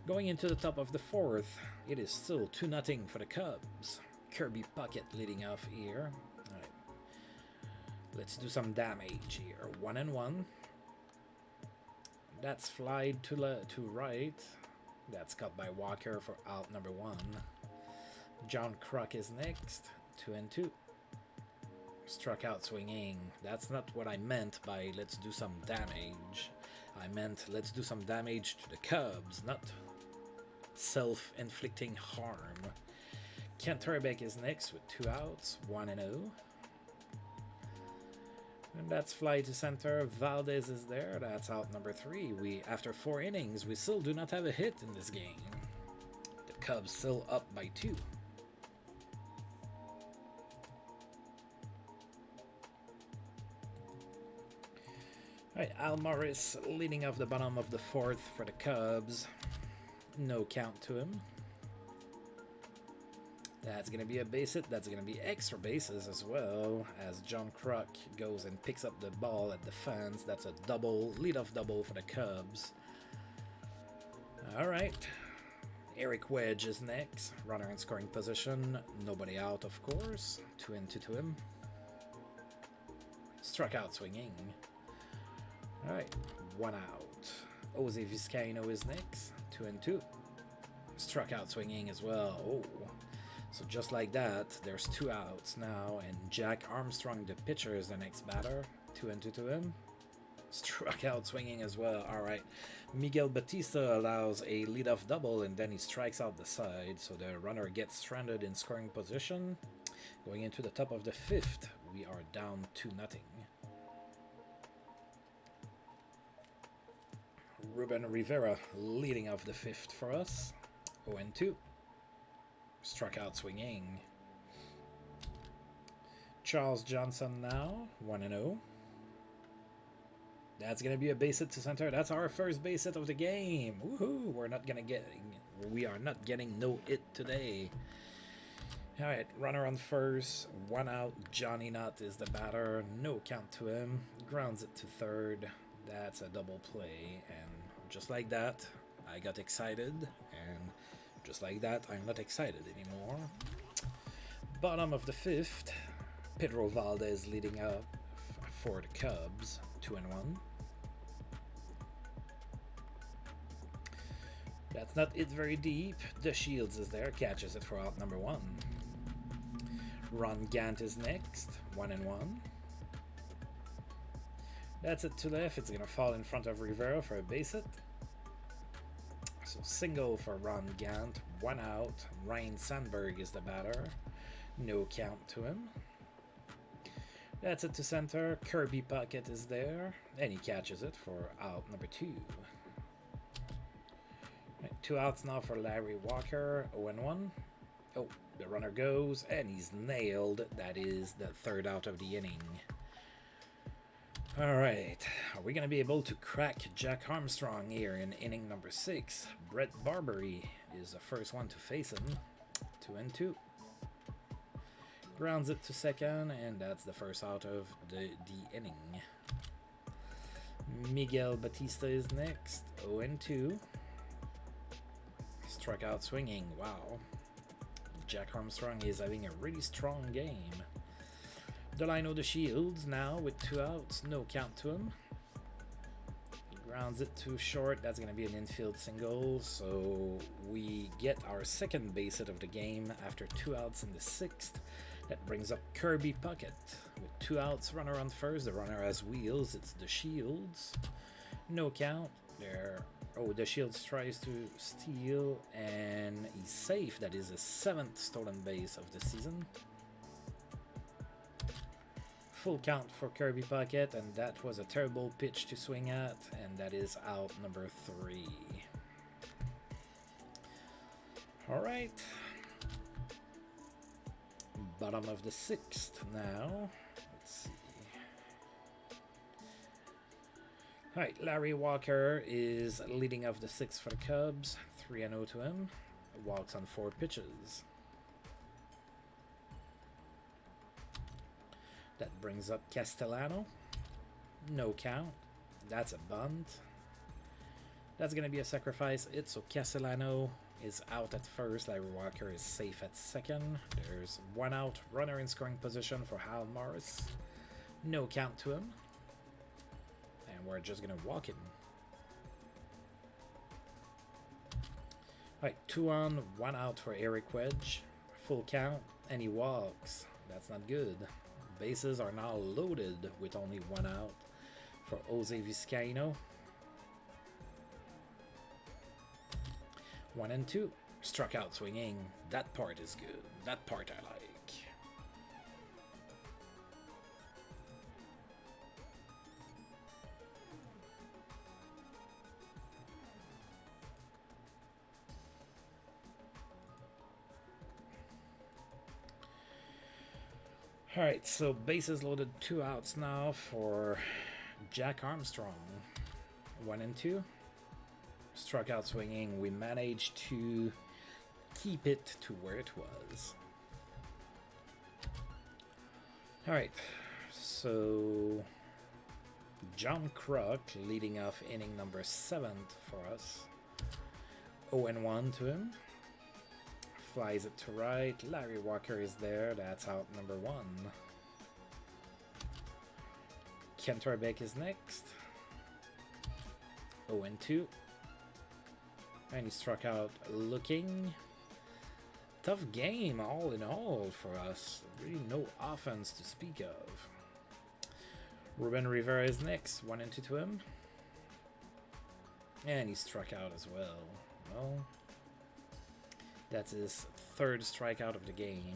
Going into the top of the fourth, it is still 2-0 for the Cubs. Kirby Puckett leading off here. All right. Let's do some damage here. 1-1. That's flied to right. That's cut by Walker for out number 1. John Kruk is next, 2-2. Struck out swinging. That's not what I meant by let's do some damage. I meant let's do some damage to the Cubs, not self-inflicting harm. Kent Herbeck is next with 2 outs, 1-0. And that's fly to center. Valdez is there. That's out number 3. After 4 innings, we still do not have a hit in this game. The Cubs still up by 2. Alright, Hal Morris leading off the bottom of the fourth for the Cubs. No count to him. That's going to be a base hit. That's going to be extra bases as well, as John Kruk goes and picks up the ball at the fence. That's a double, leadoff double for the Cubs. All right. Eric Wedge is next. Runner in scoring position. Nobody out, of course. 2-2 to him. Struck out swinging. All right. 1 out. Jose Vizcaino is next. 2-2. Struck out swinging as well. Oh. So just like that, there's 2 outs now, and Jack Armstrong, the pitcher, is the next batter. 2-2 to him. Struck out swinging as well. All right. Miguel Batista allows a leadoff double, and then he strikes out the side, so the runner gets stranded in scoring position. Going into the top of the 5th, we are down 2-0. Reuben Rivera leading off the 5th for us. 0-2. Struck out swinging. Charles Johnson now, 1-0. That's going to be a base hit to center. That's our first base hit of the game. Woohoo! We are not getting no hit today. All right, runner on first, 1 out. Johnny Nutt is the batter. No count to him. Grounds it to third. That's a double play, and just like that, I got excited, and just like that, I'm not excited anymore. Bottom of the 5th, Pedro Valdez leading up for the Cubs, 2-1. That's not it very deep. The Shields is there, catches it for out number 1. Ron Gant is next, 1-1. That's it to left. It's going to fall in front of Rivera for a base hit. So single for Ron Gant, 1 out. Ryan Sandberg is the batter. No count to him. That's it to center. Kirby Puckett is there, and he catches it for out number 2. Right, 2 outs now for Larry Walker, 0-1. Oh, the runner goes, and he's nailed. That is the 3rd out of the inning. All right, are we going to be able to crack Jack Armstrong here in inning number 6? Brett Barbery is the first one to face him. 2-2. Grounds it to second, and that's the first out of the inning. Miguel Batista is next, 0-2. Struck out swinging, wow. Jack Armstrong is having a really strong game. Delino the Shields now with 2 outs, no count to him. Grounds it too short. That's going to be an infield single. So we get our second base hit of the game after 2 outs in the 6th. That brings up Kirby Puckett with 2 outs, runner on first. The runner has wheels. It's the Shields. No count there. Oh, the Shields tries to steal, and he's safe. That is the 7th stolen base of the season. Full count for Kirby Puckett, and that was a terrible pitch to swing at, and that is out number 3. Alright. Bottom of the 6th now. Let's see. Alright, Larry Walker is leading off the 6th for the Cubs. 3-0 to him. Walks on 4 pitches. That brings up Castellano. No count. That's a bunt. That's going to be a sacrifice. So Castellano is out at first. Larry Walker is safe at second. There's 1 out. Runner in scoring position for Hal Morris. No count to him. And we're just going to walk him. Alright, 2 on, 1 out for Eric Wedge. Full count. And he walks. That's not good. Bases are now loaded with only 1 out for Jose Vizcaino. 1 and 2. Struck out swinging. That part is good. That part I like. Alright, so bases loaded, 2 outs now for Jack Armstrong. 1 and 2. Struck out swinging. We managed to keep it to where it was. Alright, so John Kruk leading off inning number 7 for us. 0-1 to him. Flies it to right. Larry Walker is there. That's out number 1. Kent Orbeck is next. 0-2. And he struck out looking. Tough game all in all for us. Really no offense to speak of. Reuben Rivera is next. 1-2 to him. And he struck out as well. Well, that's his 3rd strikeout of the game.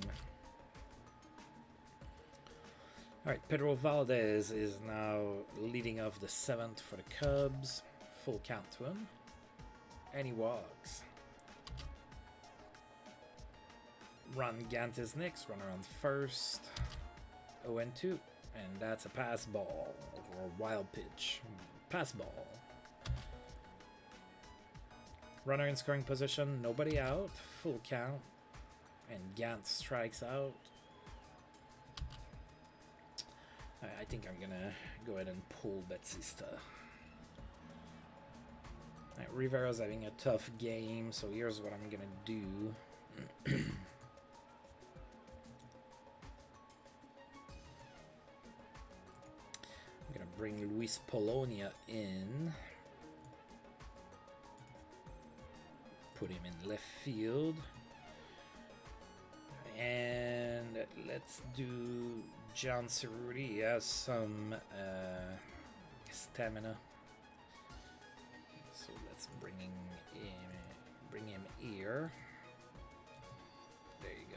Alright, Pedro Valdez is now leading off the 7th for the Cubs. Full count to him. And he walks. Ron Gant is next. Runner on first. 0-2. And that's a pass ball. Or a wild pitch. Pass ball. Runner in scoring position, nobody out, full count, and Gant strikes out. I think I'm gonna go ahead and pull Batista. Right, Rivera's having a tough game, so here's what I'm gonna do. I'm gonna bring Luis Bologna in. Put him in left field. And let's do John Cerruti. He has some stamina. So let's bring him here. There you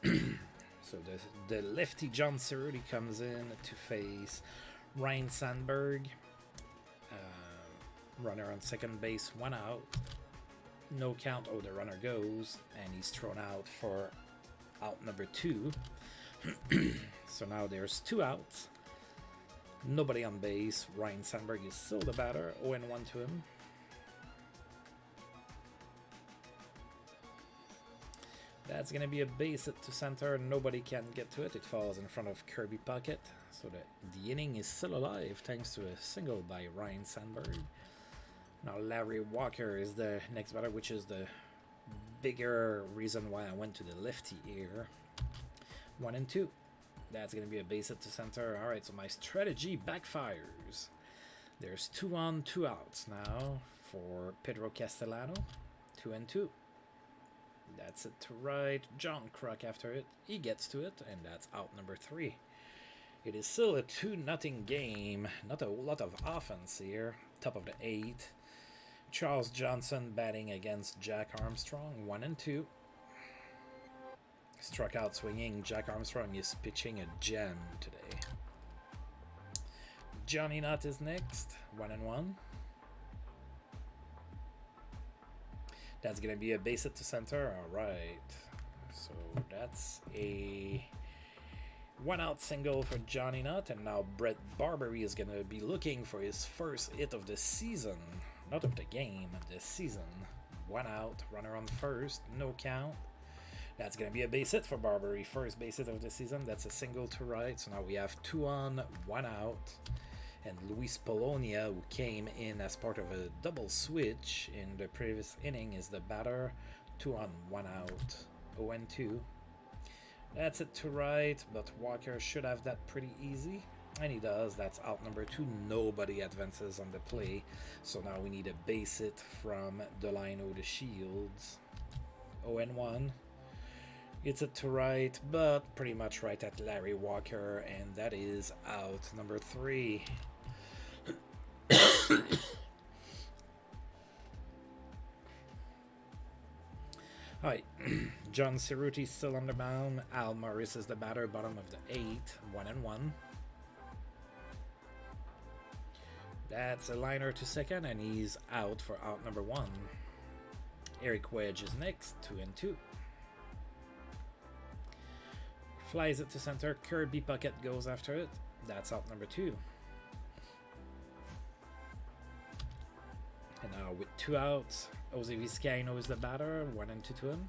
go. So the lefty John Cerruti comes in to face Ryan Sandberg. Runner on second base, 1 out. No count. Oh, the runner goes, and he's thrown out for out number 2. So now there's 2 outs. Nobody on base. Ryan Sandberg is still the batter. 0-1 to him. That's going to be a base hit to center. Nobody can get to it. It falls in front of Kirby Puckett. So the inning is still alive thanks to a single by Ryan Sandberg. Now Larry Walker is the next batter, which is the bigger reason why I went to the lefty here. 1-2. That's going to be a base hit to center. All right, so my strategy backfires. There's 2 on, 2 outs now for Pedro Castellano. 2-2. That's it to right. John Kruk after it. He gets to it, and that's out number 3. It is still a 2-0 game. Not a lot of offense here. Top of the 8th. Charles Johnson batting against Jack Armstrong. 1 and 2. Struck out swinging. Jack Armstrong is pitching a gem today. Johnny Nutt is next. 1 and 1. That's going to be a base hit to center. All right. So that's a 1-out single for Johnny Nutt. And now Brett Barbery is going to be looking for his first hit of the season. Not of the game, of the season. 1 out, runner on first, no count. That's going to be a base hit for Barbery. First base hit of the season. That's a single to right. So now we have 2 on, 1 out. And Luis Bologna, who came in as part of a double switch in the previous inning, is the batter. 2 on, 1 out. 0 and 2. That's it to right, but Walker should have that pretty easy. And he does. That's out number 2. Nobody advances on the play. So now we need a base hit from Delino to Shields. 0 and 1. It's it to right, but pretty much right at Larry Walker. And that is out number 3. Alright, John Cerruti still on the mound. Hal Morris is the batter, bottom of the 8th. 1 and 1. That's a liner to second, and he's out for out number 1. Eric Wedge is next, 2 and 2. Flies it to center. Kirby Puckett goes after it. That's out number 2. And now with 2 outs, Jose Vizcaino is the batter, 1 and 2 to him.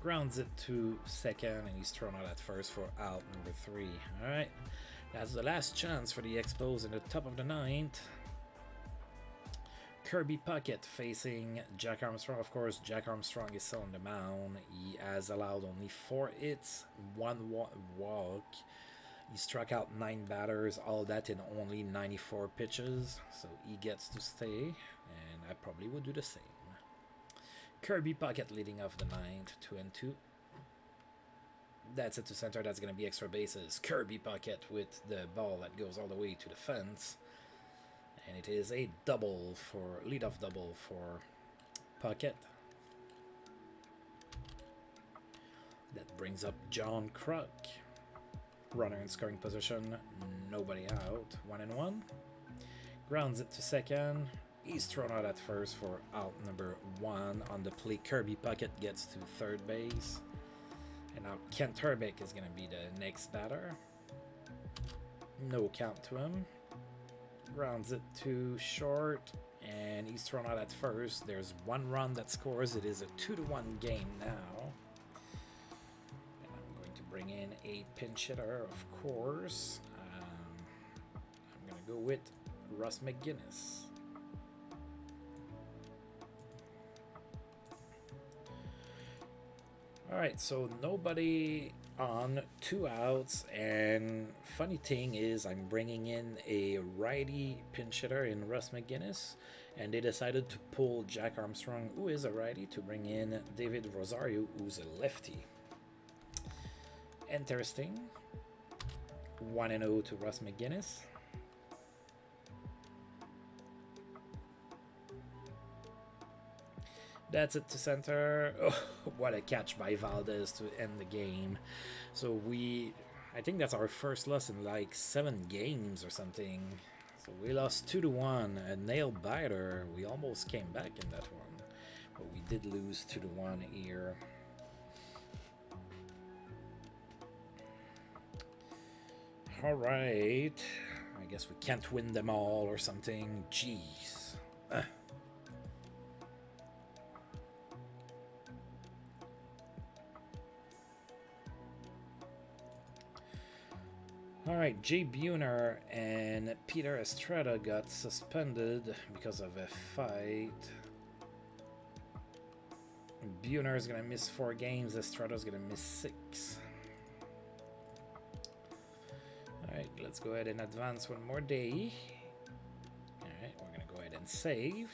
Grounds it to second, and he's thrown out at first for out number 3. All right. That's the last chance for the Expos in the top of the 9th. Kirby Puckett facing Jack Armstrong. Of course, Jack Armstrong is still on the mound. He has allowed only 4 hits, 1 walk. He struck out 9 batters, all that in only 94 pitches. So he gets to stay, and I probably would do the same. Kirby Puckett leading off the 9th, 2 and 2. That's it to center. That's going to be extra bases. Kirby Puckett with the ball that goes all the way to the fence. And it is a double for leadoff double for Puckett. That brings up John Kruk. Runner in scoring position. Nobody out. 1 and 1. Grounds it to second. He's thrown out at first for out number 1 on the play. Kirby Puckett gets to third base. And now Kent Herbeck is going to be the next batter. No count to him. Grounds it to short, and he's thrown out at first. There's 1 run that scores. It is a 2-1 game now. And I'm going to bring in a pinch hitter, of course. I'm going to go with Russ Mcginnis. Alright, so nobody on, 2 outs, and funny thing is I'm bringing in a righty pinch hitter in Russ Mcginnis, and they decided to pull Jack Armstrong, who is a righty, to bring in David Rosario, who's a lefty. Interesting. 1 and 0 to Russ Mcginnis. That's it to center. Oh, what a catch by Valdez to end the game. So I think that's our first loss in like 7 games or something. So we lost 2-1, a nail biter. We almost came back in that one, but we did lose 2-1 here. All right, I guess we can't win them all or something. Jeez. Alright, Jay Buhner and Peter Estrada got suspended because of a fight. Buhner is going to miss 4 games, Estrada is going to miss 6. Alright, let's go ahead and advance 1 more day. Alright, we're going to go ahead and save.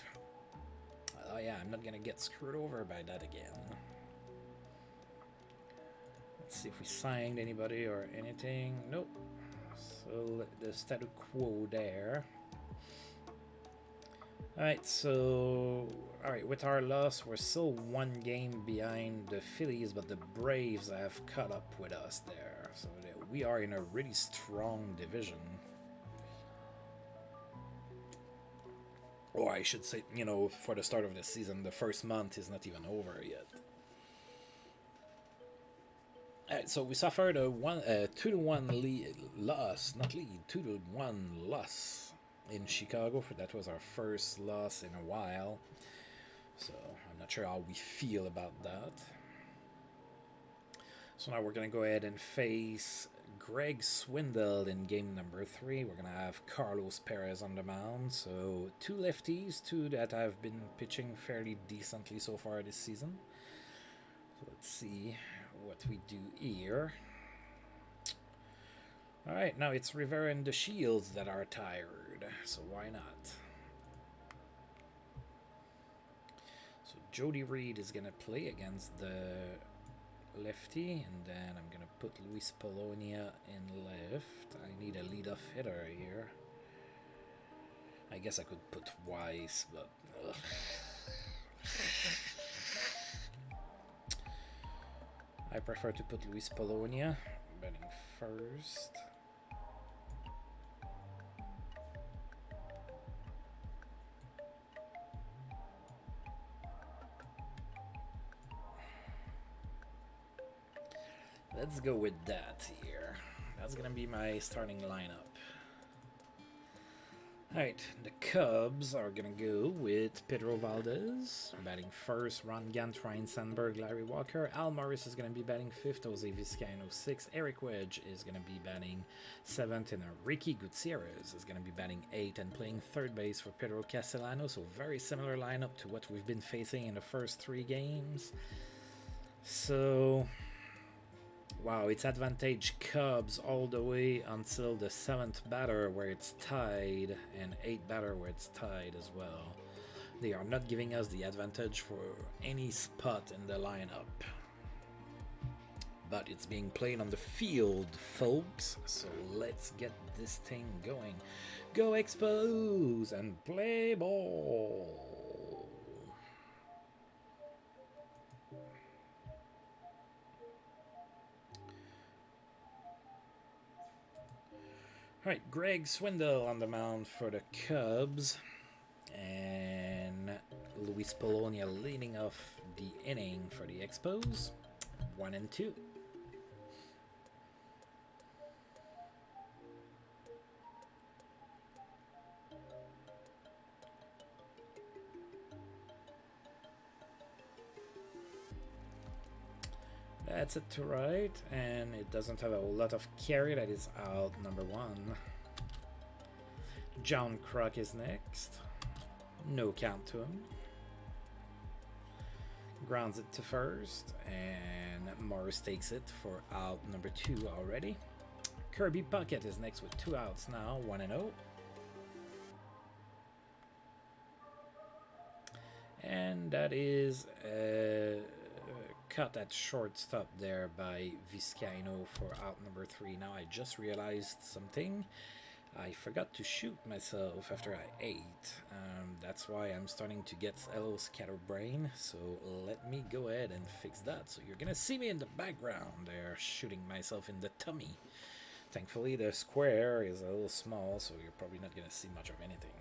Oh yeah, I'm not going to get screwed over by that again. Let's see if we signed anybody or anything. Nope. So the status quo there. Alright, so with our loss, we're still one game behind the Phillies, but the Braves have caught up with us there. So we are in a really strong division. Or I should say, you know, for the start of the season, the first month is not even over yet. Alright, so we suffered a 2-1 loss, not lead, 2-1 loss in Chicago. That was our first loss in a while. So I'm not sure how we feel about that. So now we're going to go ahead and face Greg Swindell in game number 3. We're going to have Carlos Perez on the mound. So 2 lefties, 2 that have been pitching fairly decently so far this season. So let's see what we do here. Alright, now it's Rivera and the Shields that are tired. So why not? So Jody Reed is going to play against the lefty, and then I'm gonna put Luis Polonia in left. I need a leadoff hitter here. I guess I could put Weiss, but ugh. I prefer to put Luis Polonia batting first. Let's go with that here. That's gonna be my starting lineup. Alright, the Cubs are gonna go with Pedro Valdez batting first, Ron Gant, Ryan Sandberg, Larry Walker. Hal Morris is gonna be batting 5th, Jose Vizcaino 6th, Eric Wedge is gonna be batting 7th, and Ricky Gutierrez is gonna be batting 8th and playing 3rd base for Pedro Castellano. So very similar lineup to what we've been facing in the first 3 games. So wow, it's advantage Cubs all the way until the 7th batter where it's tied, and 8th batter where it's tied as well. They are not giving us the advantage for any spot in the lineup. But it's being played on the field, folks, so let's get this thing going. Go Expos and play ball! Alright, Greg Swindell on the mound for the Cubs, and Luis Polonia leading off the inning for the Expos. 1-2. That's it to right, and it doesn't have a lot of carry. That is out number 1. John Kruk is next. No count to him. Grounds it to first, and Morris takes it for out number 2 already. Kirby Puckett is next with 2 outs now, 1-0. And that is cut at shortstop there by Vizcaino for out number 3. Now I just realized something. I forgot to shoot myself after I ate. That's why I'm starting to get a little scatterbrain. So let me go ahead and fix that. So you're gonna see me in the background there shooting myself in the tummy. Thankfully the square is a little small, so you're probably not gonna see much of anything.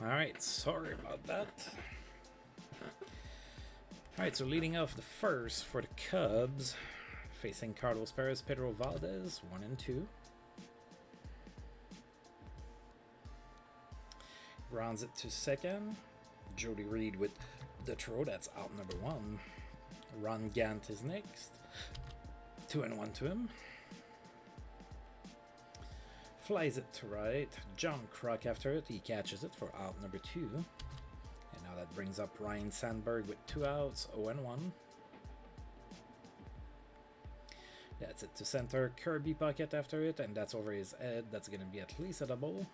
Alright, sorry about that. Alright, so leading off the first for the Cubs, facing Carlos Perez, Pedro Valdez, 1 and 2. Grounds it to second. Jody Reed with the throw, that's out number 1. Ron Gant is next. 2 and 1 to him. Flies it to right. John Kruk after it. He catches it for out number 2. And now that brings up Ryan Sandberg with 2 outs, 0 and 1. That's it to center. Kirby Puckett after it, and that's over his head. That's going to be at least a double.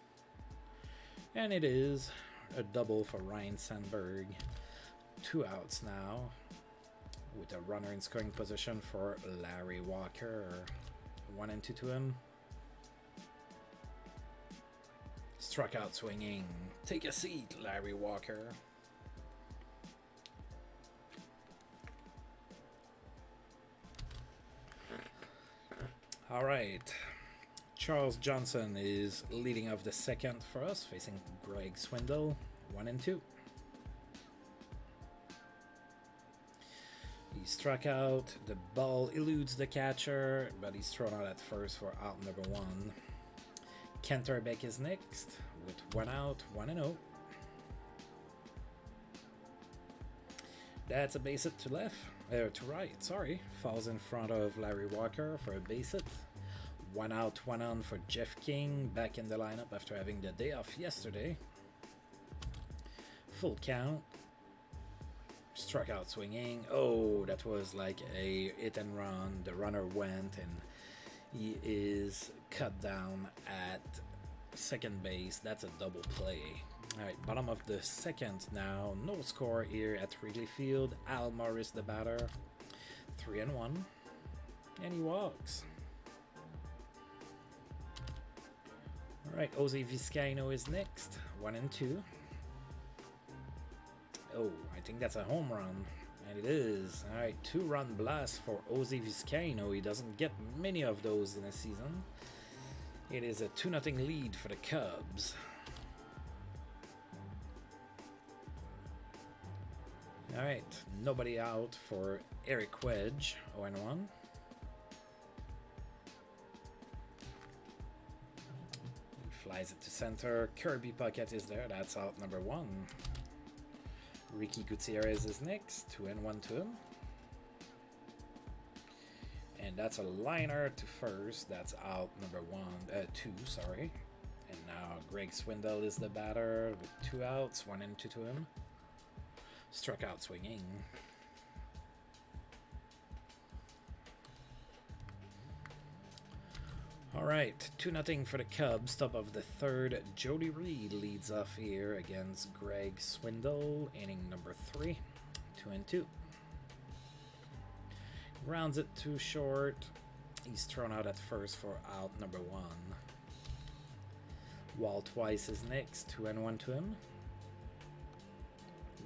And it is a double for Ryan Sandberg. 2 outs now, with a runner in scoring position for Larry Walker. 1 and 2 to him. Struck out swinging. Take a seat, Larry Walker. All right. Charles Johnson is leading off the second for us, facing Greg Swindle. 1 and 2. He struck out. The ball eludes the catcher, but he's thrown out at first for out number 1. Kenterbeck is next with 1 out, 1 and 0. That's a base hit to left, to right, sorry. Falls in front of Larry Walker for a base hit. 1 out, 1 on for Jeff King, back in the lineup after having the day off yesterday. Full count. Struck out swinging. Oh, that was like a hit and run. The runner went and he is cut down at second base. That's a double play. Alright, bottom of the second now. No score here at Wrigley Field. Hal Morris the batter. 3 and 1. And he walks. Alright, Jose Vizcaino is next. 1 and 2. Oh, I think that's a home run. And it is. Alright, 2-run blast for Jose Vizcaino. He doesn't get many of those in a season. It is a 2-0 lead for the Cubs. Alright, nobody out for Eric Wedge. 0 and 1. He flies it to center. Kirby Puckett is there. That's out number 1. Ricky Gutierrez is next, 2 and 1 to him. And that's a liner to first. That's out number 2, sorry. And now Greg Swindle is the batter with 2 outs, 1 and 2 to him. Struck out swinging. Alright, 2-0 for the Cubs. Top of the third. Jody Reed leads off here against Greg Swindle. Inning number 3. 2 and 2. Grounds it too short. He's thrown out at first for out number 1. Walt Weiss is next. 2 and 1 to him.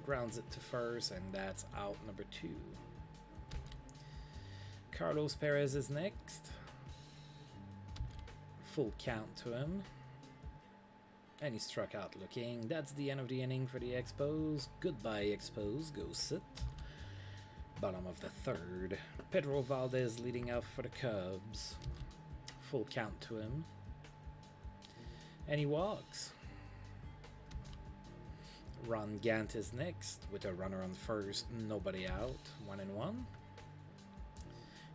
Grounds it to first, and that's out number 2. Carlos Perez is next. Full count to him. And he struck out looking. That's the end of the inning for the Expos. Goodbye, Expos. Go sit. Bottom of the third. Pedro Valdez leading off for the Cubs. Full count to him. And he walks. Ron Gant is next with a runner on first. Nobody out. 1 and 1.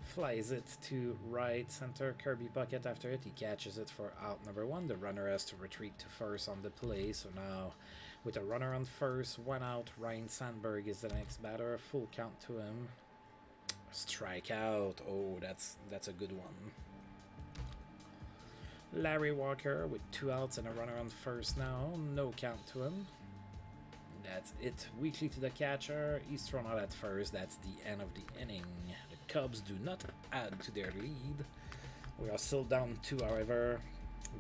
Flies it to right center. Kirby Puckett after it. He catches it for out number 1. The runner has to retreat to first on the play. So now with a runner on first, 1 out, Ryan Sandberg is the next batter. Full count to him. Strikeout. Oh, that's a good one. Larry Walker with 2 outs and a runner on first now. No count to him. That's it. Weekly to the catcher. He's thrown out at first. That's the end of the inning. The Cubs do not add to their lead. We are still down 2, however.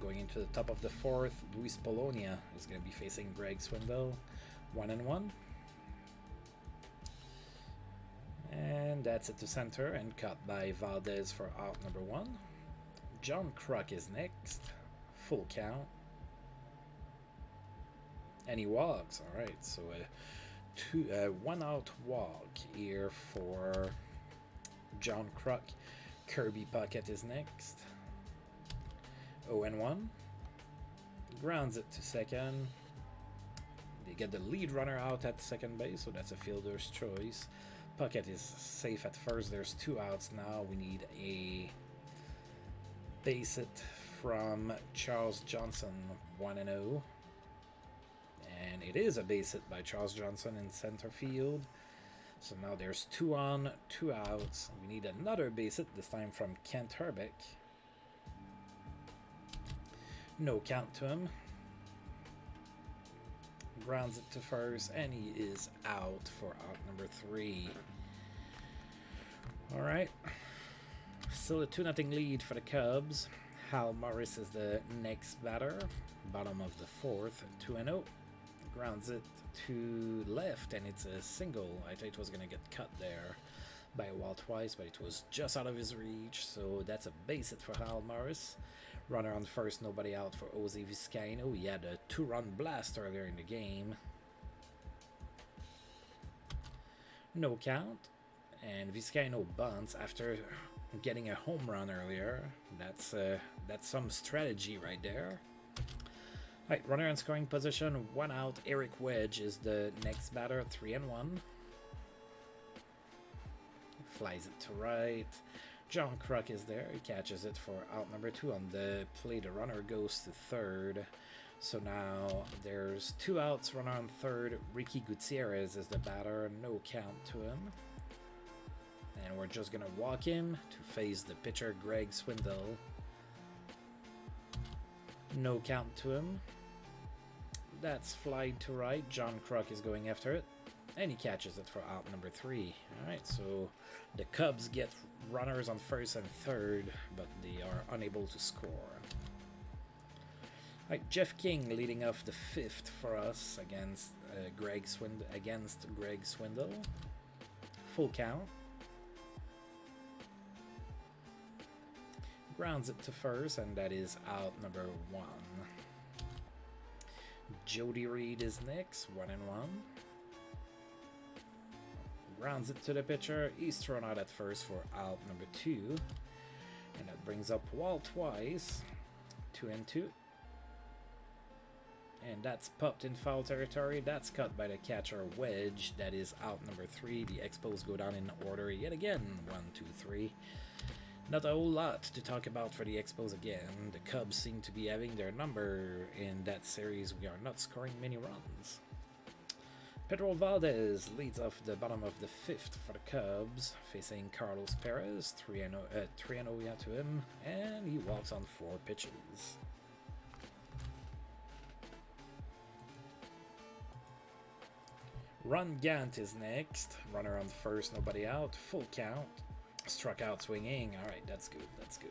Going into the top of the fourth, Luis Bologna is going to be facing Greg Swindle. 1 and 1. And that's it to center and cut by Valdez for out number 1. John Kruk is next. Full count. And he walks. All right, so one out walk here for John Kruk. Kirby Puckett is next. 0-1. Grounds it to second. They get the lead runner out at second base, so that's a fielder's choice. Puckett is safe at first. There's 2 outs now. We need a base hit from Charles Johnson, 1-0. And it is a base hit by Charles Johnson in center field. So now there's 2 on, 2 outs. We need another base hit, this time from Kent Herbeck. No count to him. Grounds it to first, and he is out for out number 3. All right. Still a 2-0 lead for the Cubs. Hal Morris is the next batter. Bottom of the 4th, 2-0. Grounds it to left, and it's a single. I thought it was going to get cut there by Walt twice, but it was just out of his reach. So that's a base hit for Hal Morris. Runner on first, nobody out for Jose Vizcaino. He had a 2-run blast earlier in the game. No count. And Vizcaino bunts after getting a home run earlier. That's some strategy right there. Right, runner in scoring position, 1 out. Eric Wedge is the next batter, 3-1. Flies it to right. John Kruk is there. He catches it for out number 2 on the play. The runner goes to third. So now there's 2 outs. Runner on third. Ricky Gutierrez is the batter. No count to him. And we're just going to walk him to face the pitcher, Greg Swindle. No count to him. That's flied to right. John Kruk is going after it. And he catches it for out number 3. Alright, so the Cubs get runners on first and third, but they are unable to score. Alright, Jeff King leading off the 5th for us against Greg Swindle. Full count. Grounds it to first, and that is out number 1. Jody Reed is next, 1-1. Grounds it to the pitcher. He's thrown out at first for out number 2. And that brings up Walt twice. 2-2. And that's popped in foul territory. That's cut by the catcher Wedge. That is out number 3. The Expos go down in order yet again. 1, 2, 3. Not a whole lot to talk about for the Expos again. The Cubs seem to be having their number in that series. We are not scoring many runs. Pedro Valdez leads off the bottom of the 5th for the Cubs, facing Carlos Perez. 3-0 we have to him, and he walks on 4 pitches. Ron Gant is next. Runner on first, nobody out. Full count. Struck out swinging. Alright, that's good. That's good.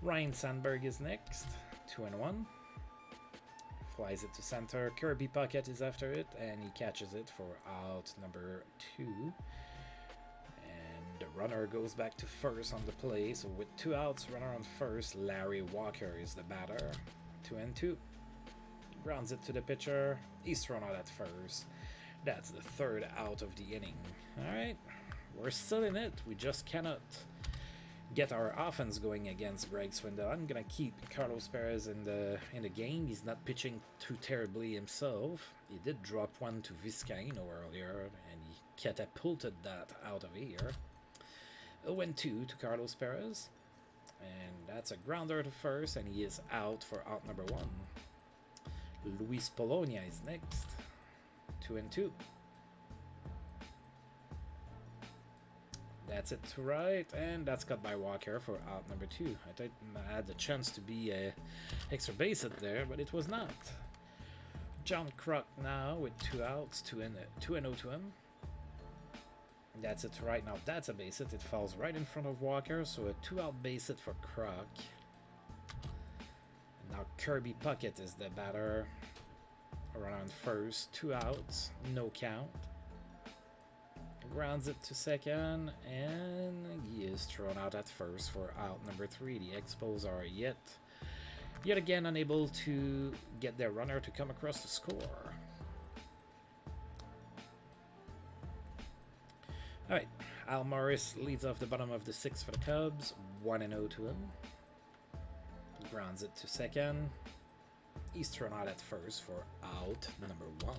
Ryan Sandberg is next. 2-1. Flies it to center. Kirby Puckett is after it, and he catches it for out number 2. And the runner goes back to first on the play. So with 2 outs, runner on first, Larry Walker is the batter. 2-2. Grounds it to the pitcher. He's thrown out at first. That's the 3rd out of the inning. Alright. We're still in it. We just cannot get our offense going against Greg Swindle. I'm gonna keep Carlos Perez in the game. He's not pitching too terribly himself. He did drop one to Vizcaino earlier, and he catapulted that out of here. 0-2 to Carlos Perez, and that's a grounder to first, and he is out for out number 1. Luis Bologna is next. 2-2. That's it to right, and that's cut by Walker for out number 2. I thought I had the chance to be a extra base hit there, but it was not. John Kruk now with 2 outs, 2-0 to him. That's it to right. Now that's a base hit. It falls right in front of Walker, so a 2-out base hit for Kruk. Now Kirby Puckett is the batter. Around first, 2 outs, no count. Grounds it to second, and he is thrown out at first for out number 3. The Expos are yet Yet again, unable to get their runner to come across the score. Alright, Hal Morris leads off the bottom of the 6th for the Cubs. 1-0 to him. Grounds it to second. He's thrown out at first for out number 1.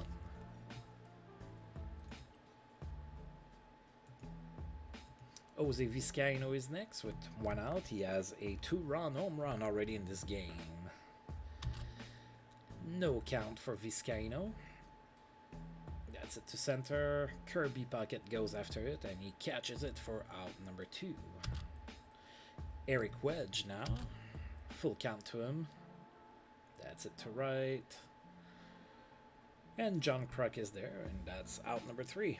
Jose Vizcaino is next with 1 out. He has a 2-run home run already in this game. No count for Vizcaino. That's it to center. Kirby Puckett goes after it and he catches it for out number 2. Eric Wedge now. Full count to him. That's it to right. And John Kruk is there, and that's out number 3.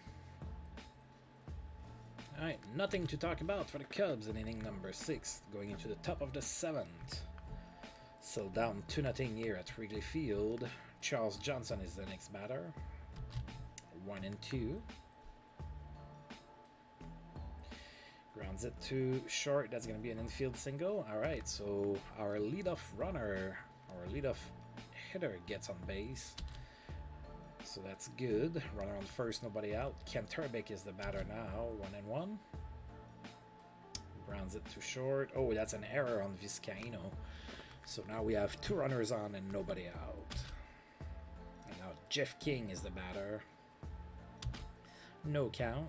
Alright, nothing to talk about for the Cubs in inning number 6, going into the top of the 7th. Still down 2-0 here at Wrigley Field. Charles Johnson is the next batter. 1-2. Grounds it to short. That's going to be an infield single. Alright, so our leadoff runner, our leadoff hitter gets on base. So that's good. Runner on first, nobody out. Ken Turbick is the batter now. 1-1. Grounds it to short. Oh, that's an error on Vizcaino. So now we have 2 runners on and nobody out. And now Jeff King is the batter. No count.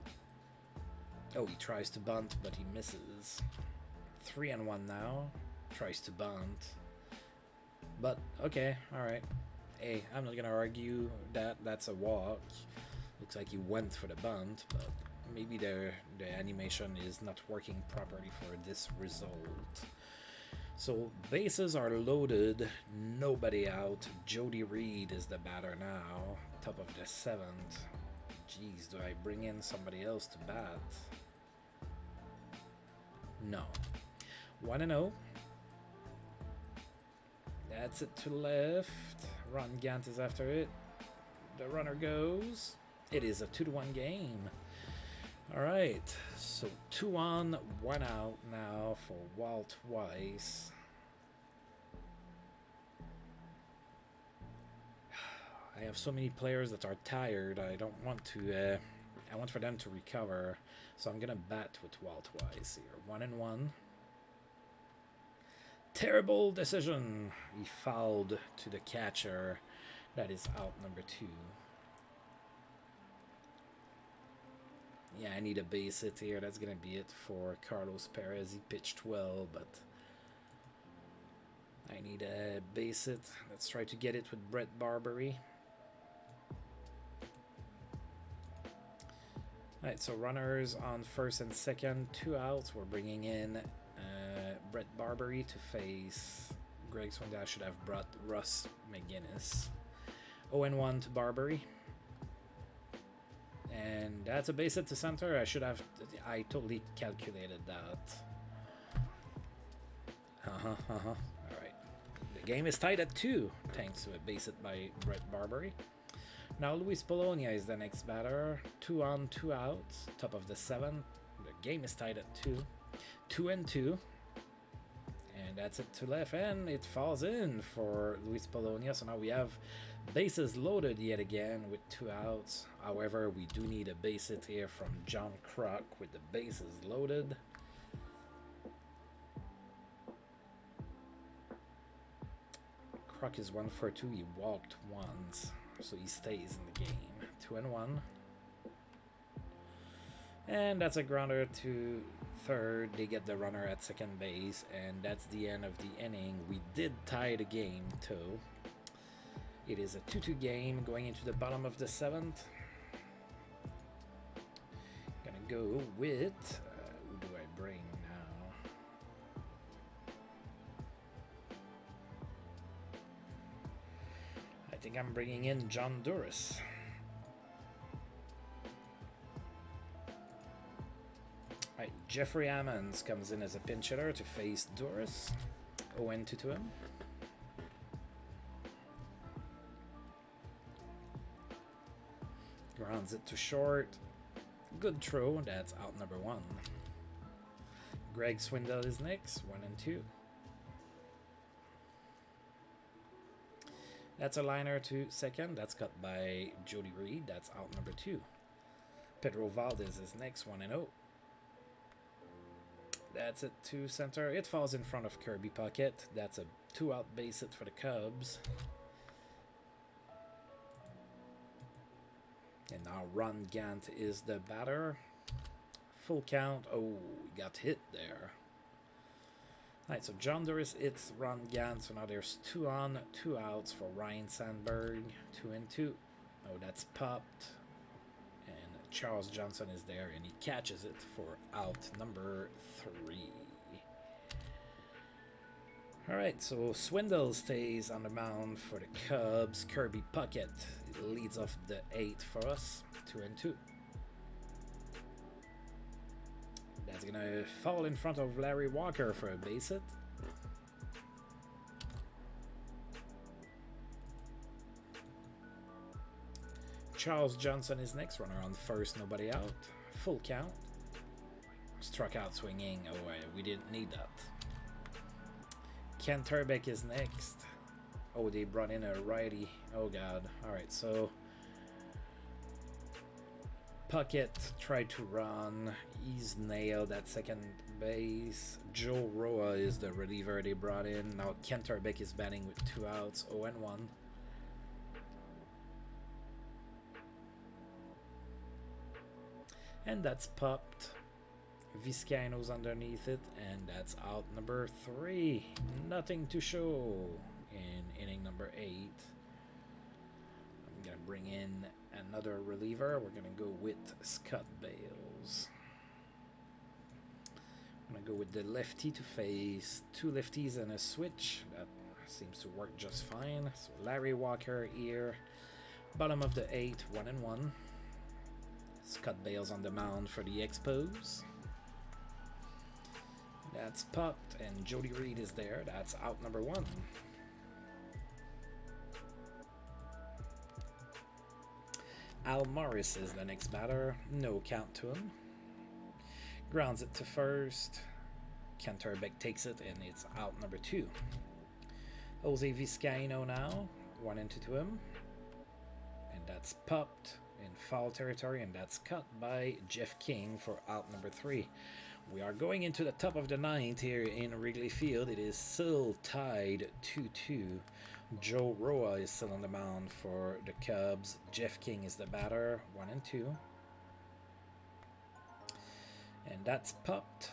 Oh, he tries to bunt, but he misses. 3-1 now. Tries to bunt. But, okay, alright. Hey, I'm not going to argue that that's a walk. Looks like he went for the bunt, but maybe the animation is not working properly for this result. So, bases are loaded. Nobody out. Jody Reed is the batter now. Top of the 7th. Jeez, do I bring in somebody else to bat? No. 1-0. That's it to left. Ron Gant is after it. The runner goes. It is a 2-1 game. Alright, so 2 on, 1 out now for Walt Weiss. I have so many players that are tired. I don't want to. I want for them to recover. So I'm gonna bat with Walt Weiss here. 1-1. Terrible decision. He fouled to the catcher. That is out number 2. Yeah, I need a base hit here. That's gonna be it for Carlos Perez. He pitched well, but I need a base hit. Let's try to get it with Brett Barbary. Alright, so runners on first and second, 2 outs. We're bringing in Brett Barbary to face Greg Swindell. I should have brought Russ Mcginnis. 0-1 to Barbary. And that's a base hit to center. I totally calculated that. Alright. The game is tied at 2, thanks to a base hit by Brett Barbary. Now Luis Bologna is the next batter. 2 on, 2 outs. Top of the 7th. The game is tied at 2. 2-2. And that's it to left. And it falls in for Luis Bologna. So now we have bases loaded yet again with 2 outs. However, we do need a base hit here from John Kruk with the bases loaded. Kruk is 1 for 2. He walked once. So he stays in the game. 2-1. And that's a grounder to third. They get the runner at second base. And that's the end of the inning. We did tie the game too. It is a 2-2 game going into the bottom of the 7th. Gonna go with... who do I bring now? I think I'm bringing in John Duras. Alright, Jeffrey Ammons comes in as a pinch hitter to face Duras. 0-2 to him. Grounds it to short. Good throw. That's out number 1. Greg Swindell is next. 1-2. That's a liner to second. That's cut by Jody Reed. That's out number 2. Pedro Valdez is next, 1-0. That's it to center. It falls in front of Kirby Puckett. That's a 2-out base hit for the Cubs. And now Ron Gant is the batter. Full count. Oh, he got hit there. Alright, so John Doris hits Ron Gant. So now there's 2 on, 2 outs for Ryan Sandberg. 2-2. Oh, that's popped. And Charles Johnson is there, and he catches it for out number 3. Alright, so Swindle stays on the mound for the Cubs. Kirby Puckett leads off the 8th for us. 2-2. That's gonna fall in front of Larry Walker for a base hit. Charles Johnson is next, runner on first, nobody out. Full count. Struck out swinging. Oh, we didn't need that. Ken Turbeck is next. Oh, they brought in a righty. Oh, God. Alright, so Puckett tried to run. He's nailed at second base. Joe Roa is the reliever they brought in. Now Ken Turbeck is batting with 2 outs, 0-1. And that's popped. Vizcaino's underneath it, and that's out number 3. Nothing to show in inning number 8. I'm gonna bring in another reliever. We're gonna go with Scott Bales. I'm gonna go with the lefty to face 2 lefties and a switch. That seems to work just fine. So Larry Walker here. Bottom of the 8th, 1-1. Scott Bales on the mound for the Expos. That's popped, and Jody Reed is there. That's out number 1. Hal Morris is the next batter. No count to him. Grounds it to first. Ken Turbeck takes it, and it's out number 2. Jose Vizcaino now. 1-2 to him. And that's popped in foul territory, and that's cut by Jeff King for out number 3. We are going into the top of the 9th here in Wrigley Field. It is still tied 2-2. Joe Roa is still on the mound for the Cubs. Jeff King is the batter, 1-2. And that's popped.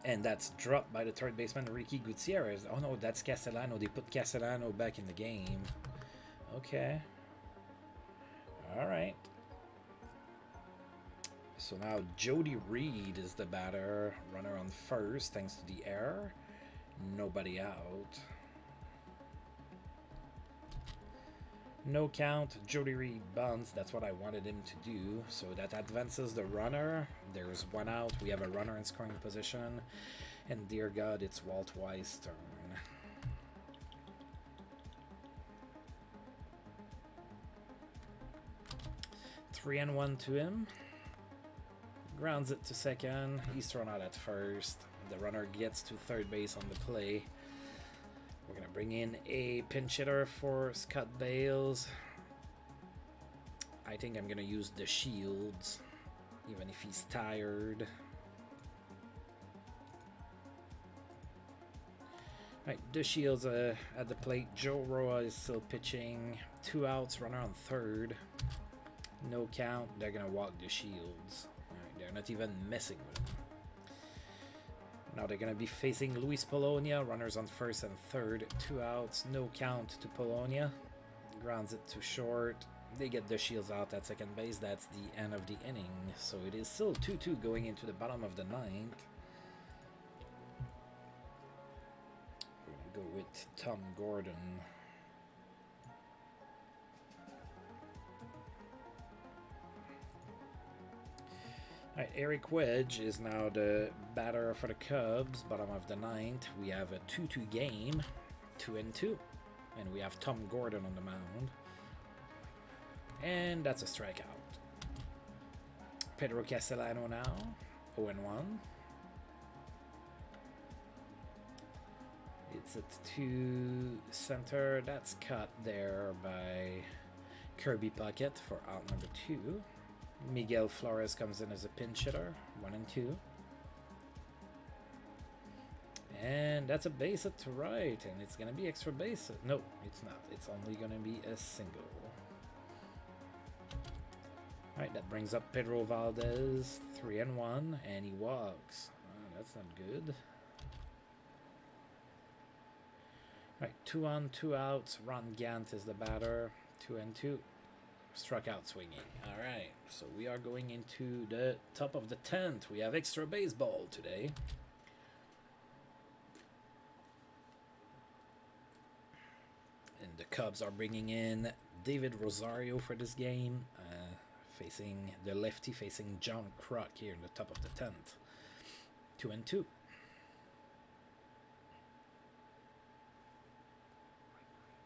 And that's dropped by the third baseman, Ricky Gutierrez. Oh no, that's Castellano. They put Castellano back in the game. Okay. Alright. So now Jody Reed is the batter, runner on first thanks to the error. Nobody out. No count. Jody Reed bunts. That's what I wanted him to do. So that advances the runner. There's 1 out. We have a runner in scoring position. And dear God, it's Walt Weiss's turn. 3-1 to him. Grounds it to second. He's thrown out at first. The runner gets to third base on the play. We're going to bring in a pinch hitter for Scott Bales. I think I'm going to use the Shields, even if he's tired. Right, the Shields at the plate. Joe Roa is still pitching. 2 outs, runner on third. No count. They're going to walk the Shields. They're not even messing with him. Now they're going to be facing Luis Bologna. Runners on first and third. 2 outs. No count to Bologna. Grounds it to short. They get the Shields out at second base. That's the end of the inning. So it is still 2-2 going into the bottom of the 9th. We're going to go with Tom Gordon. Right, Eric Wedge is now the batter for the Cubs, bottom of the 9th. We have a 2-2 game, 2-2, and we have Tom Gordon on the mound. And that's a strikeout. Pedro Castellano now, 0-1. That's it to center. That's cut there by Kirby Puckett for out number 2. Miguel Flores comes in as a pinch hitter, 1 and 2. And that's a base hit to right, and it's going to be extra base hit. No, it's not. It's only going to be a single. Alright, that brings up Pedro Valdez, 3 and 1, and he walks. That's not good. Alright, 2 on, 2 outs. Ron Gant is the batter, 2 and 2. Struck out swinging. Alright, so we are going into the top of the 10th. We have extra baseball today. And the Cubs are bringing in David Rosario for this game. Facing the lefty, facing John Kruk here in the top of the 10th. 2 and 2.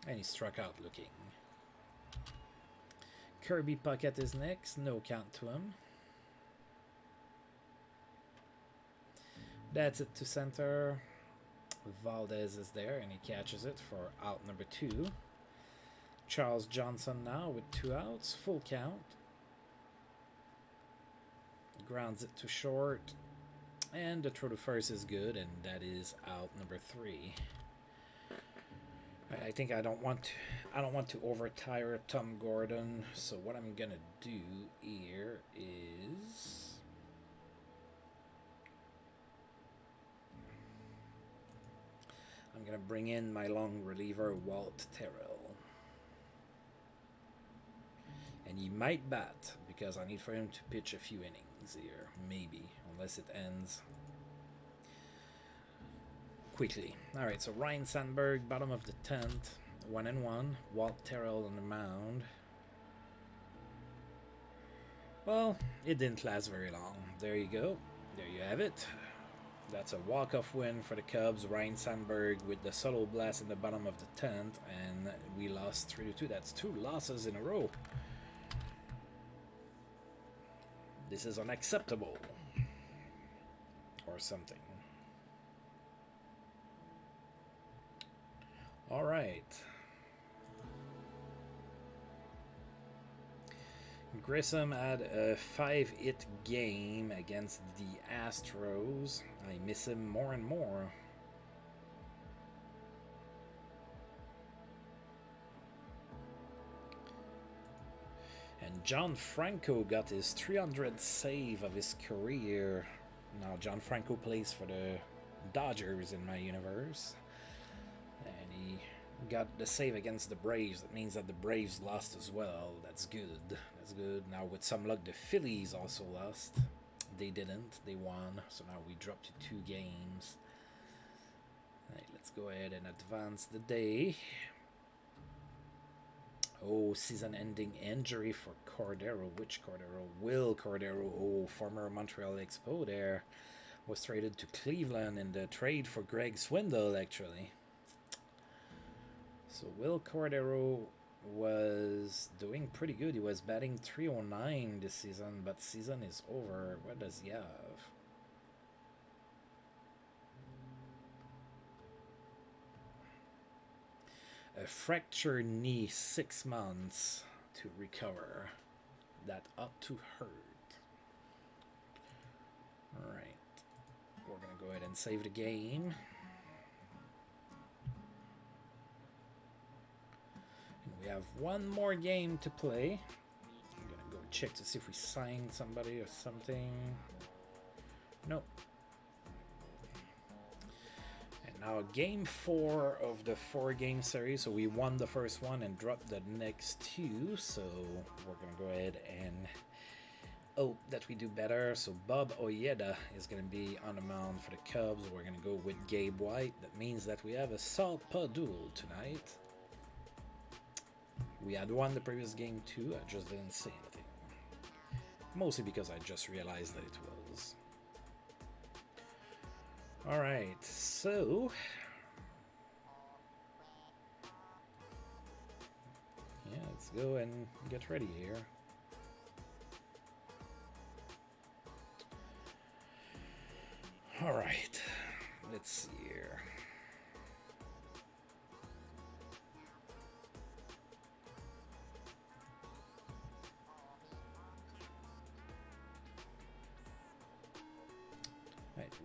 And he struck out looking. Kirby Puckett is next. No count to him. That's it to center. Valdez is there and he catches it for out number 2. Charles Johnson now with 2 outs. Full count. Grounds it to short, and the throw to first is good, and that is out number 3. I think I don't want to overtire Tom Gordon, so what I'm gonna do here is I'm gonna bring in my long reliever Walt Terrell. And he might bat, because I need for him to pitch a few innings here. Maybe, unless it ends quickly. Alright, so Ryan Sandberg, bottom of the 10th, 1 and 1. Walt Terrell on the mound. Well, it didn't last very long. There you go. There you have it. That's a walk-off win for the Cubs. Ryan Sandberg with the solo blast in the bottom of the 10th, and we lost 3-2. That's 2 losses in a row. This is unacceptable. Or something. Alright. Grissom had a 5-hit game against the Astros. I miss him more and more. And John Franco got his 300th save of his career. Now John Franco plays for the Dodgers in my universe. And he got the save against the Braves. That means that the Braves lost as well. That's good. That's good. Now with some luck the Phillies also lost. They didn't. They won. So now we dropped to 2 games. Alright, let's go ahead and advance the day. Oh, season-ending injury for Cordero. Which Cordero? Will Cordero. Oh, former Montreal Expos there. Was traded to Cleveland in the trade for Greg Swindle, actually. So Will Cordero was doing pretty good. He was batting .309 this season, but season is over. What does he have? A fractured knee, 6 months to recover. That ought to hurt. Alright. We're going to go ahead and save the game. And we have one more game to play. I'm going to go check to see if we signed somebody or something. Nope. Now, game 4 of the 4-game series. So we won the first one and dropped the next 2. So we're going to go ahead and hope that we do better. So Bob Oyeda is going to be on the mound for the Cubs. We're going to go with Gabe White. That means that we have a southpaw duel tonight. We had won the previous game too. I just didn't say anything. Mostly because I just realized that it was. Alright, so yeah, let's go and get ready here. Alright, let's see here.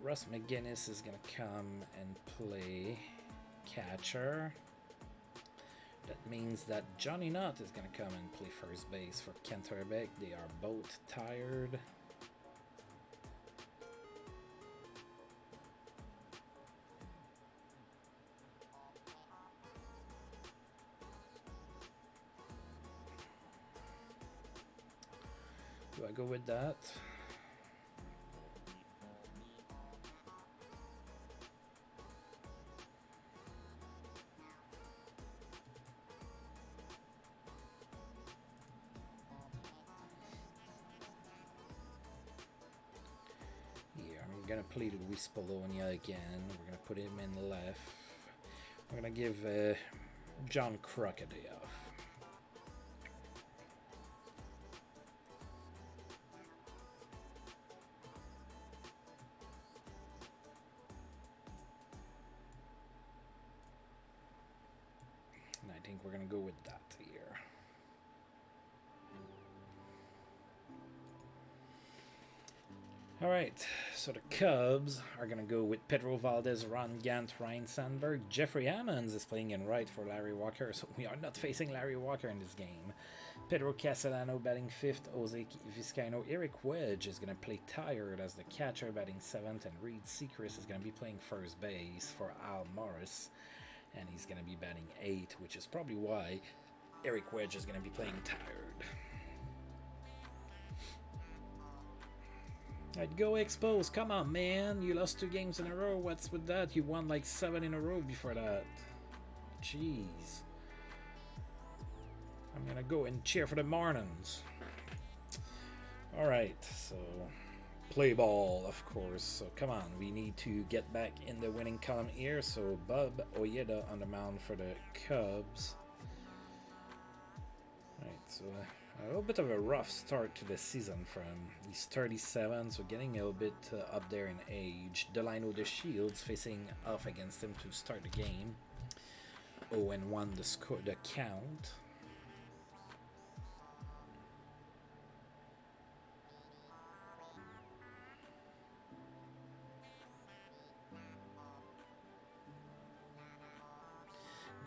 Russ Mcginnis is going to come and play catcher. That means that Johnny Nutt is going to come and play first base for Canterbury. They are both tired. Do I go with that? Yeah, I'm gonna play Luis Bologna again. We're gonna put him in left. We're gonna give John Kruk a day off. And I think we're gonna go with that here. Alright, so the Cubs are going to go with Pedro Valdez, Ron Gant, Ryan Sandberg. Jeffrey Ammons is playing in right for Larry Walker, so we are not facing Larry Walker in this game. Pedro Castellano batting 5th, Jose Vizcaino. Eric Wedge is going to play tired as the catcher batting 7th, and Reed Sechrist is going to be playing first base for Hal Morris, and he's going to be batting 8th, which is probably why Eric Wedge is going to be playing tired. I'd go Expos. Come on, man. You lost 2 games in a row. What's with that? You won like 7 in a row before that. Jeez. I'm going to go and cheer for the Marlins. Alright, so play ball, of course. So come on. We need to get back in the winning column here. So Bob Ojeda on the mound for the Cubs. Alright, so a little bit of a rough start to the season from he's 37, so getting a little bit up there in age. Delino the Shields facing off against him to start the game. 0-1 the count.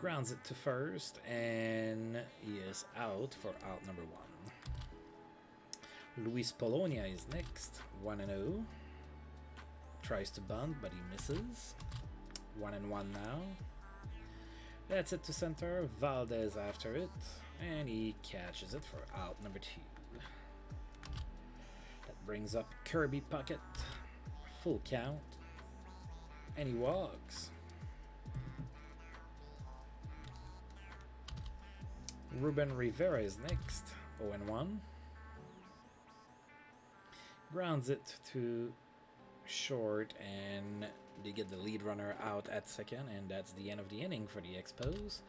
Grounds it to first, and he is out for out number 1. Luis Bologna is next, 1-0. Tries to bunt, but he misses. 1-1 now. That's it to center. Valdez after it, and he catches it for out number 2. That brings up Kirby Puckett. Full count, and he walks. Reuben Rivera is next, 0-1. Grounds it to short, and they get the lead runner out at second, and that's the end of the inning for the Expos.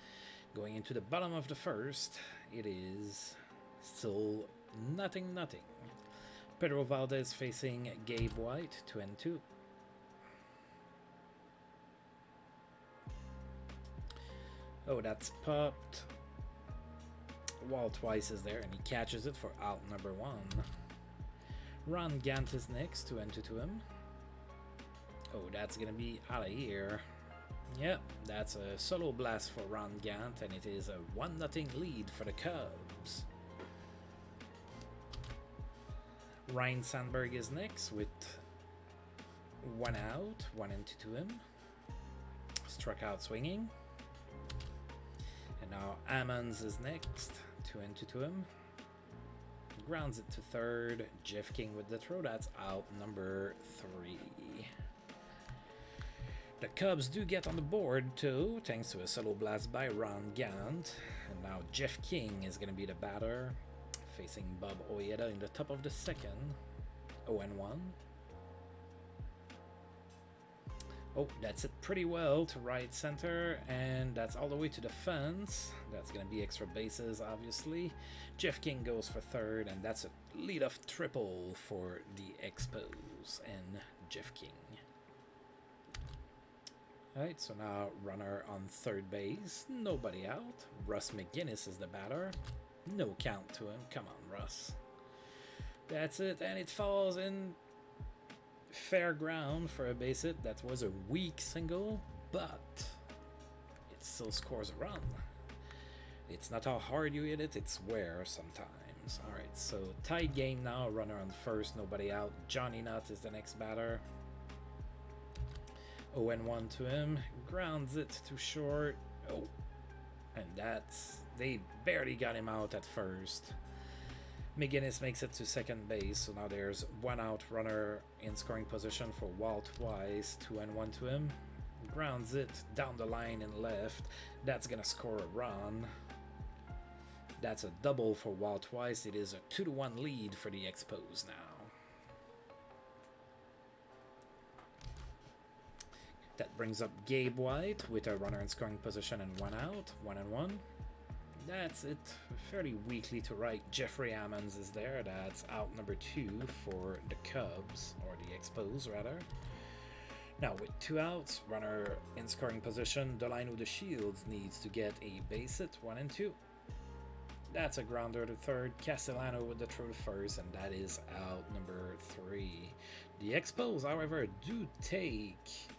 Going into the bottom of the first, it is still 0-0. Pedro Valdez facing Gabe White, 2-2. Oh, that's popped. Wall twice is there, and he catches it for out number 1. Ron Gant is next, 2-2 to him. Oh, that's gonna be out of here. Yep, that's a solo blast for Ron Gant, and it is a 1-0 lead for the Cubs. Ryan Sandberg is next with 1 out, 1-2 to him. Struck out swinging. And now Ammons is next. 2-2 to him. Grounds it to third. Jeff King with the throw. That's out number 3. The Cubs do get on the board too, thanks to a solo blast by Ron Gant. And now Jeff King is going to be the batter, facing Bob Ojeda in the top of the second. 0-1. Oh, that's it pretty well to right center, and that's all the way to the fence. That's going to be extra bases, obviously. Jeff King goes for third, and that's a leadoff triple for the Expos and Jeff King. Alright, so now runner on third base. Nobody out. Russ Mcginnis is the batter. No count to him. Come on, Russ. That's it, and it falls in. fair ground for a base hit. That was a weak single, but it still scores a run. It's not how hard you hit it, it's where sometimes. Alright, so tied game now, runner on first, nobody out. Johnny Nutt is the next batter. 0-1 to him, grounds it too short. Oh, and they barely got him out at first. Mcginnis makes it to second base, so now there's one out, runner in scoring position for Walt Weiss. 2-1 to him, grounds it down the line and left. That's gonna score a run. That's a double for Walt Weiss. It is a 2-1 lead for the Expos now. That brings up Gabe White with a runner in scoring position and one out. 1-1. That's it. Fairly weakly to right. Jeffrey Ammons is there. That's out number 2 for the Cubs, or the Expos rather. Now with 2 outs, runner in scoring position, Delino de Shields needs to get a base hit. 1-2. That's a grounder to third. Castellano with the throw to first, and that is out number 3. The Expos, however, do take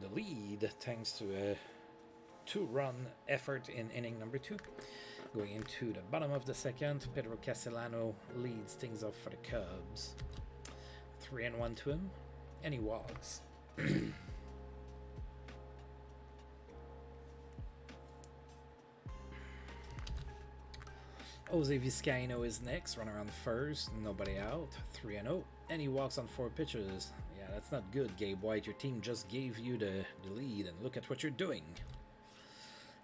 the lead thanks to a 2-run effort in inning number 2. Going into the bottom of the second, Pedro Castellano leads things up for the Cubs. 3-1 to him, and he walks. Jose Vizcaino is next, runner on first, nobody out. 3-0, and he walks on 4 pitches. Yeah, that's not good, Gabe White. Your team just gave you the lead, and look at what you're doing.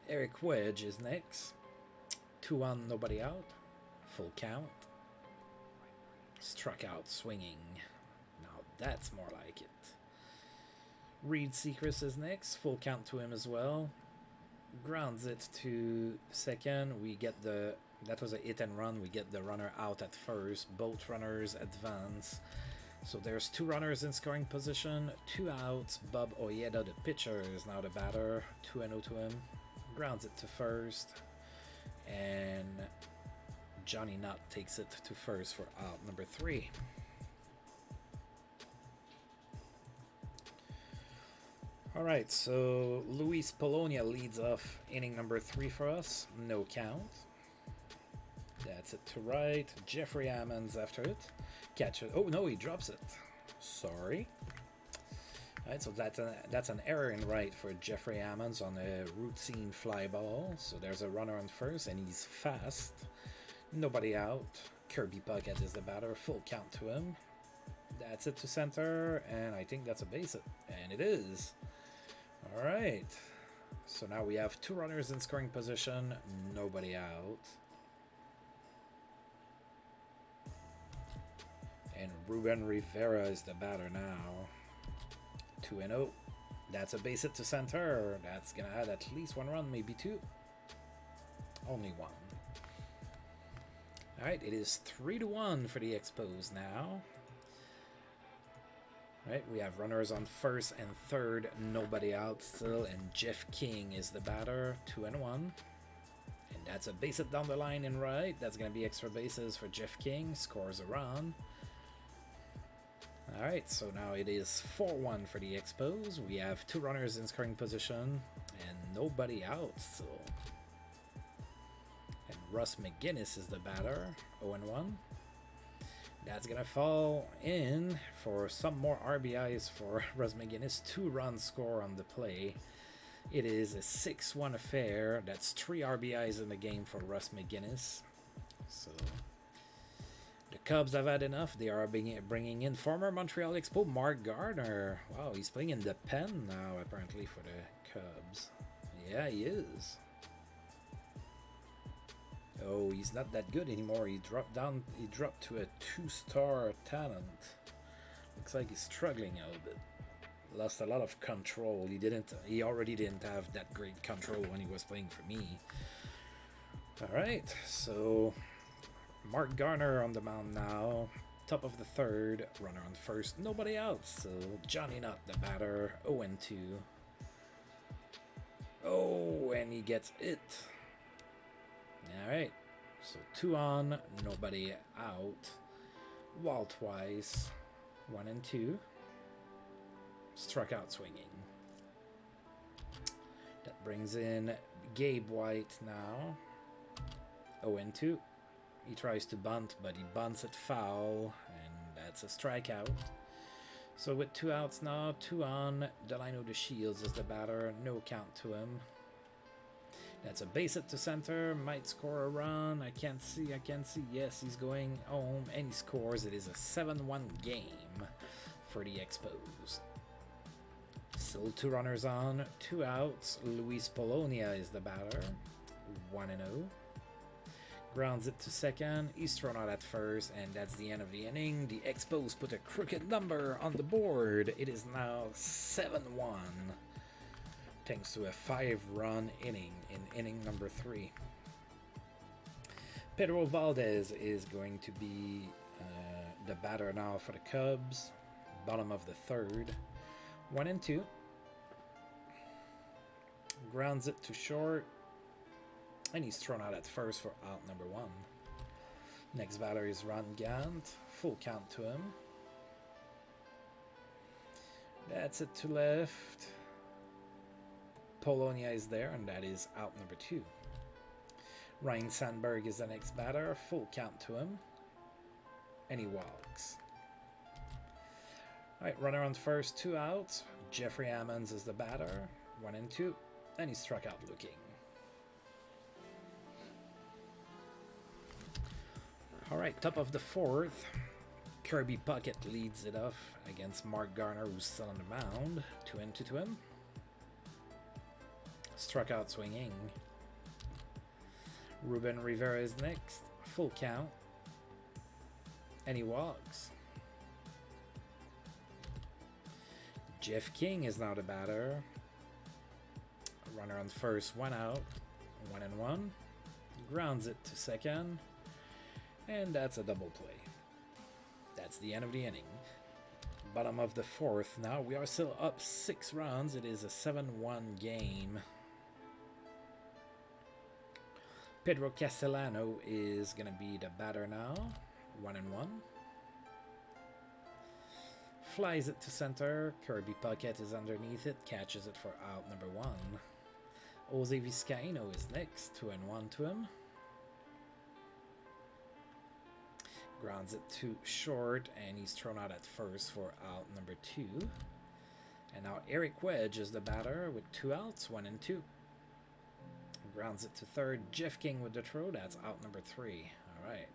Eric Wedge is next. 2-1, nobody out. Full count. Struck out swinging. Now that's more like it. Reed Sechrist is next. Full count to him as well. Grounds it to second. We get that was a hit and run. We get the runner out at first. Both runners advance. So there's 2 runners in scoring position. 2 outs. Bob Ojeda, the pitcher, is now the batter. 2-0 to him. Grounds it to first, and Johnny Nutt takes it to first for out number 3. Alright, so Luis Bologna leads off inning number 3 for us. No count. That's it to right. Jeffrey Ammons after it. Catch it. Oh no, he drops it. Sorry. Alright, so that's an error in right for Jeffrey Ammons on a routine fly ball. So there's a runner on first, and he's fast. Nobody out. Kirby Puckett is the batter. Full count to him. That's it to center, and I think that's a base hit. And it is. Alright. So now we have 2 runners in scoring position. Nobody out. And Reuben Rivera is the batter now. 2-0. That's a base hit to center. That's gonna add at least 1 run, maybe 2. Only 1. Alright, it is 3-1 for the Expos now. Alright, we have runners on first and third, nobody out still, and Jeff King is the batter. 2-1. And that's a base hit down the line in right. That's gonna be extra bases for Jeff King. Scores a run. Alright, so now it is 4-1 for the Expos. We have 2 runners in scoring position and nobody out still. And Russ Mcginnis is the batter, 0-1. That's gonna fall in for some more RBIs for Russ Mcginnis. 2-run score on the play. It is a 6-1 affair. That's 3 RBIs in the game for Russ Mcginnis. So the Cubs have had enough. They are bringing in former Montreal Expo Mark Gardner. Wow, he's playing in the pen now, apparently, for the Cubs. Yeah, he is. Oh, he's not that good anymore. He dropped to a 2-star talent. Looks like he's struggling a little bit. Lost a lot of control. He already didn't have that great control when he was playing for me. Alright, so Mark Garner on the mound now. Top of the third. Runner on first. Nobody out. So Johnny Nutt, the batter. 0-2. Oh, and he gets it. Alright. So 2 on. Nobody out. Walt Weiss. 1-2. struck out swinging. That brings in Gabe White now. 0-2. He tries to bunt, but he bunts it foul, and that's a strikeout. So with 2 outs now, 2 on. Delino DeShields is the batter. No count to him. That's a base hit to center. Might score a run. I can't see. Yes, he's going home, and he scores. It is a 7-1 game for the Expos. Still 2 runners on, 2 outs. Luis Bologna is the batter. 1-0. Grounds it to second. He's thrown out at first, and that's the end of the inning. The Expos put a crooked number on the board. It is now 7-1. Thanks to a 5-run inning in inning number 3. Pedro Valdez is going to be the batter now for the Cubs. Bottom of the 3rd. 1-2. Grounds it to short. And he's thrown out at first for out number 1. Next batter is Ron Gant. Full count to him. That's it to left. Bologna is there, and that is out number 2. Ryan Sandberg is the next batter. Full count to him. And he walks. Alright, runner on first, 2 outs. Jeffrey Ammons is the batter. 1-2. And he struck out looking. Alright, top of the 4th. Kirby Puckett leads it off against Mark Garner, who's still on the mound. 2-2 to him. Struck out swinging. Reuben Rivera is next. Full count. And he walks. Jeff King is now the batter. Runner on first, 1 out. 1-1. Grounds it to second. And that's a double play. That's the end of the inning. Bottom of the 4th. Now we are still up 6 runs. It is a 7-1 game. Pedro Castellano is going to be the batter now. 1-1. Flies it to center. Kirby Puckett is underneath it. Catches it for out number 1. Jose Vizcaino is next. 2-1 to him. Grounds it to short, and he's thrown out at first for out number 2. And now Eric Wedge is the batter with 2 outs, 1-2. Grounds it to third. Jeff King with the throw. That's out number 3. All right.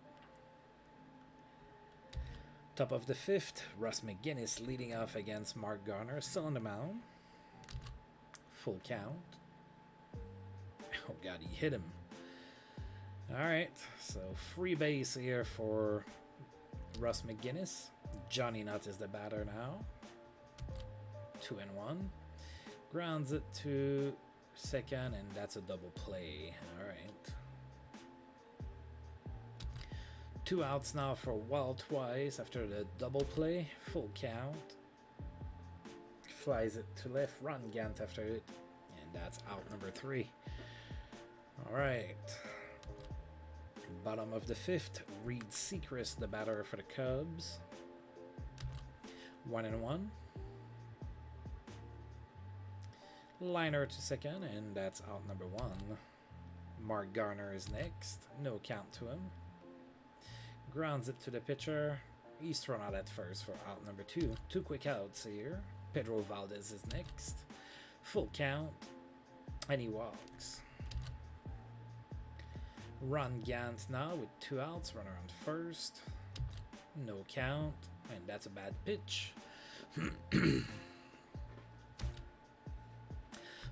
Top of the 5th. Russ Mcginnis leading off against Mark Garner. Still on the mound. Full count. Oh, God, he hit him. All right. So free base here for Russ Mcginnis. Johnny Nutt is the batter now. 2-1. Grounds it to second, and that's a double play. All right. 2 outs now for Walt Twice after the double play. Full count. Flies it to left. Ron Gant after it, and that's out number 3. All right. Bottom of the 5th. Reed Sechrist, the batter for the Cubs. 1-1. Liner to second, and that's out number 1. Mark Garner is next. No count to him. Grounds it to the pitcher. He's thrown out at first for out number 2. 2 quick outs here. Pedro Valdez is next. Full count. And he walks. Ron Gant now with 2 outs. Runner on first. No count. And that's a bad pitch.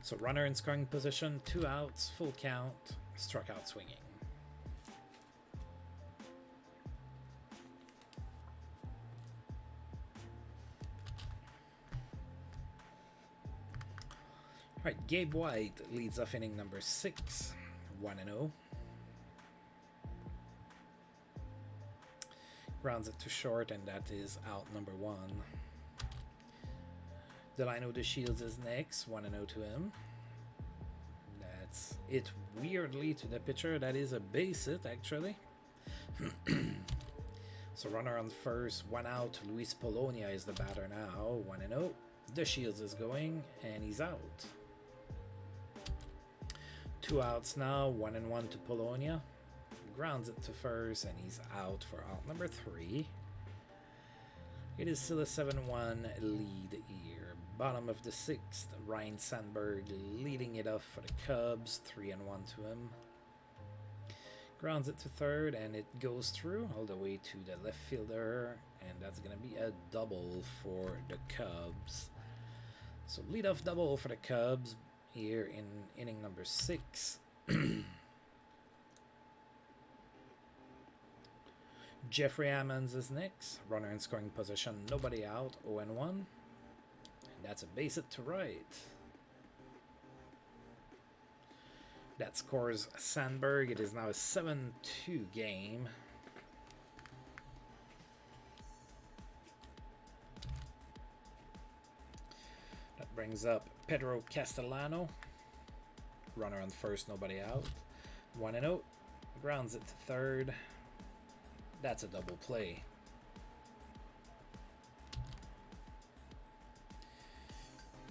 So runner in scoring position, 2 outs, full count, struck out swinging. All right, Gabe White leads off inning number 6, 1-0. Grounds it to short, and that is out number 1. Delino DeShields is next, 1-0 to him. That's it weirdly to the pitcher. That is a base hit, actually. So runner on first, 1 out. Luis Bologna is the batter now, 1-0. The Shields is going, and he's out. 2 outs now, 1-1 to Bologna. Grounds it to first, and he's out for out number 3. It is still a 7-1 lead here. Bottom of the 6th, Ryan Sandberg leading it off for the Cubs, 3-1 to him. Grounds it to third, and it goes through all the way to the left fielder, and that's going to be a double for the Cubs. So leadoff double for the Cubs here in inning number 6. Jeffrey Ammons is next. Runner in scoring position, nobody out, 0-1. And that's a base hit to right. That scores Sandberg. It is now a 7-2 game. That brings up Pedro Castellano. Runner on first, nobody out. 1-0. Grounds it to third. That's a double play.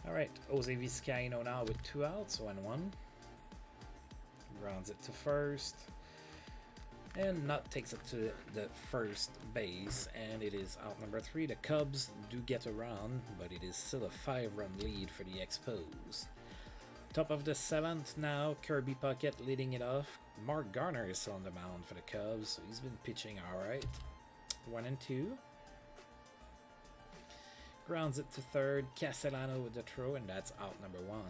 All right, Jose Vizcaino now with 2 outs, 1-1. Grounds it to first, and Nutt takes it to the first base, and it is out number 3. The Cubs do get a run, but it is still a 5-run lead for the Expos. Top of the 7th now, Kirby Puckett leading it off. Mark Garner is on the mound for the Cubs, so he's been pitching all right. 1-2. Grounds it to third, Castellano with the throw, and that's out number 1.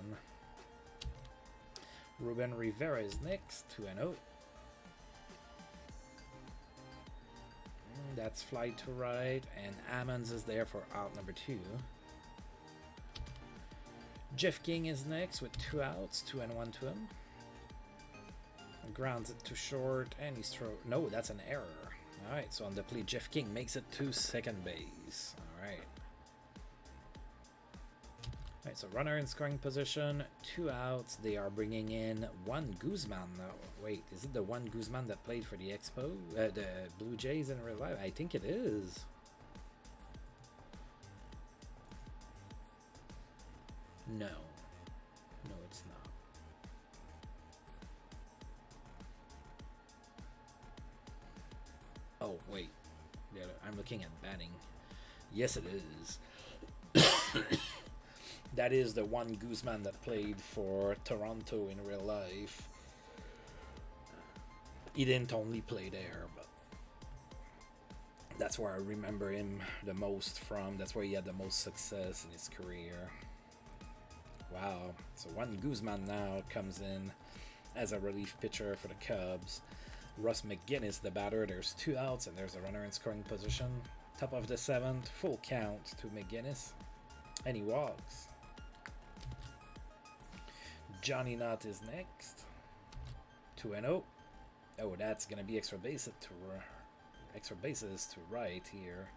Reuben Rivera is next, 2-0. That's fly to right, and Ammons is there for out number 2. Jeff King is next with 2 outs, 2-1 to him. Grounds it to short, and he's throw. No, that's an error. All right, so on the play, Jeff King makes it to second base. All right. All right, so runner in scoring position, 2 outs. They are bringing in Juan Guzman. No, wait, is it the Juan Guzman that played for the the Blue Jays in real life? I think it is. No, it's not. Oh wait, yeah, I'm looking at batting. Yes, it is. That is the one Guzman that played for Toronto in real life. He didn't only play there, but that's where I remember him the most from. That's where he had the most success in his career. Wow. So Juan Guzman now comes in as a relief pitcher for the Cubs. Russ Mcginnis, the batter. There's 2 outs, and there's a runner in scoring position. Top of the 7th, full count to Mcginnis. And he walks. Johnny Nutt is next. 2-0. Oh, that's gonna be extra bases to right here.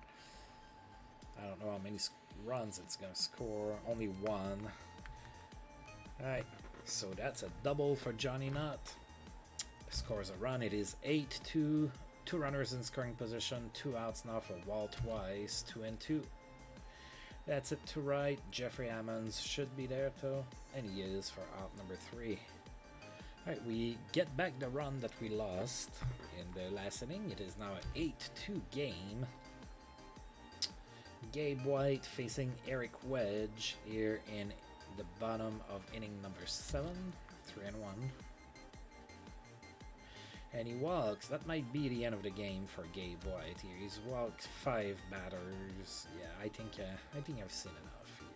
I don't know how many runs it's gonna score. Only 1. Alright, so that's a double for Johnny Nutt. Scores a run. It is 8-2. 2 runners in scoring position. 2 outs now for Walt Weiss. 2-2. That's it to right. Jeffrey Ammons should be there though, and he is for out number 3. Alright, we get back the run that we lost in the last inning. It is now an 8-2 game. Gabe White facing Eric Wedge here in the bottom of inning number 7. 3-1. And he walks. That might be the end of the game for Gabe White here. He's walked 5 batters. Yeah, I think I've seen enough here.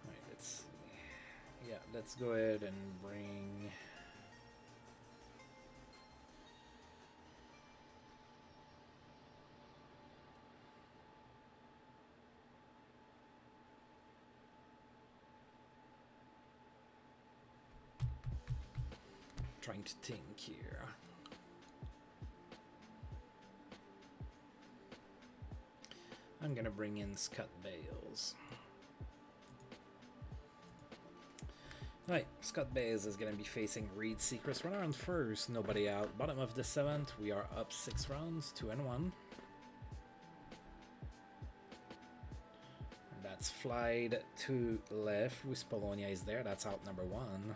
Right, let's see. Yeah, let's go ahead and bring. Trying to think here. I'm gonna bring in Scott Bales. Right, Scott Baez is going to be facing Reed Seacrest. Runner on first, nobody out. Bottom of the 7th, we are up 6 rounds, 2-1. That's flied to left. Luis Bologna is there. That's out number 1.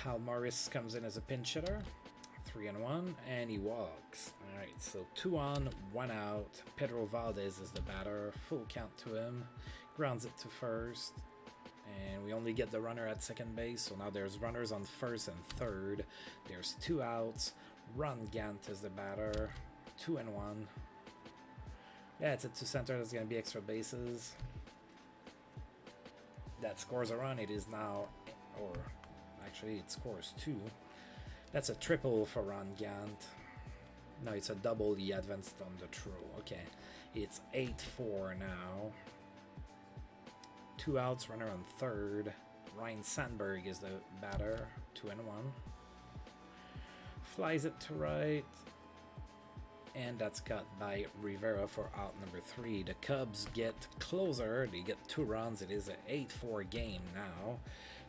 Hal Morris comes in as a pinch hitter. 3-1, and he walks. Alright, so 2 on, 1 out. Pedro Valdez is the batter. Full count to him. Grounds it to first. And we only get the runner at second base, so now there's runners on first and third. There's 2 outs. Ron Gant is the batter. 2-1. Yeah, it's a to center. There's going to be extra bases. That scores a run. It is now, or actually it scores 2. That's a triple for Ron Gant. No, it's a double. He advanced on the throw. Okay, it's 8-4 now. 2 outs, runner on third. Ryan Sandberg is the batter. 2-1. Flies it to right. And that's cut by Rivera for out number 3. The Cubs get closer. They get 2 runs. It is an 8-4 game now.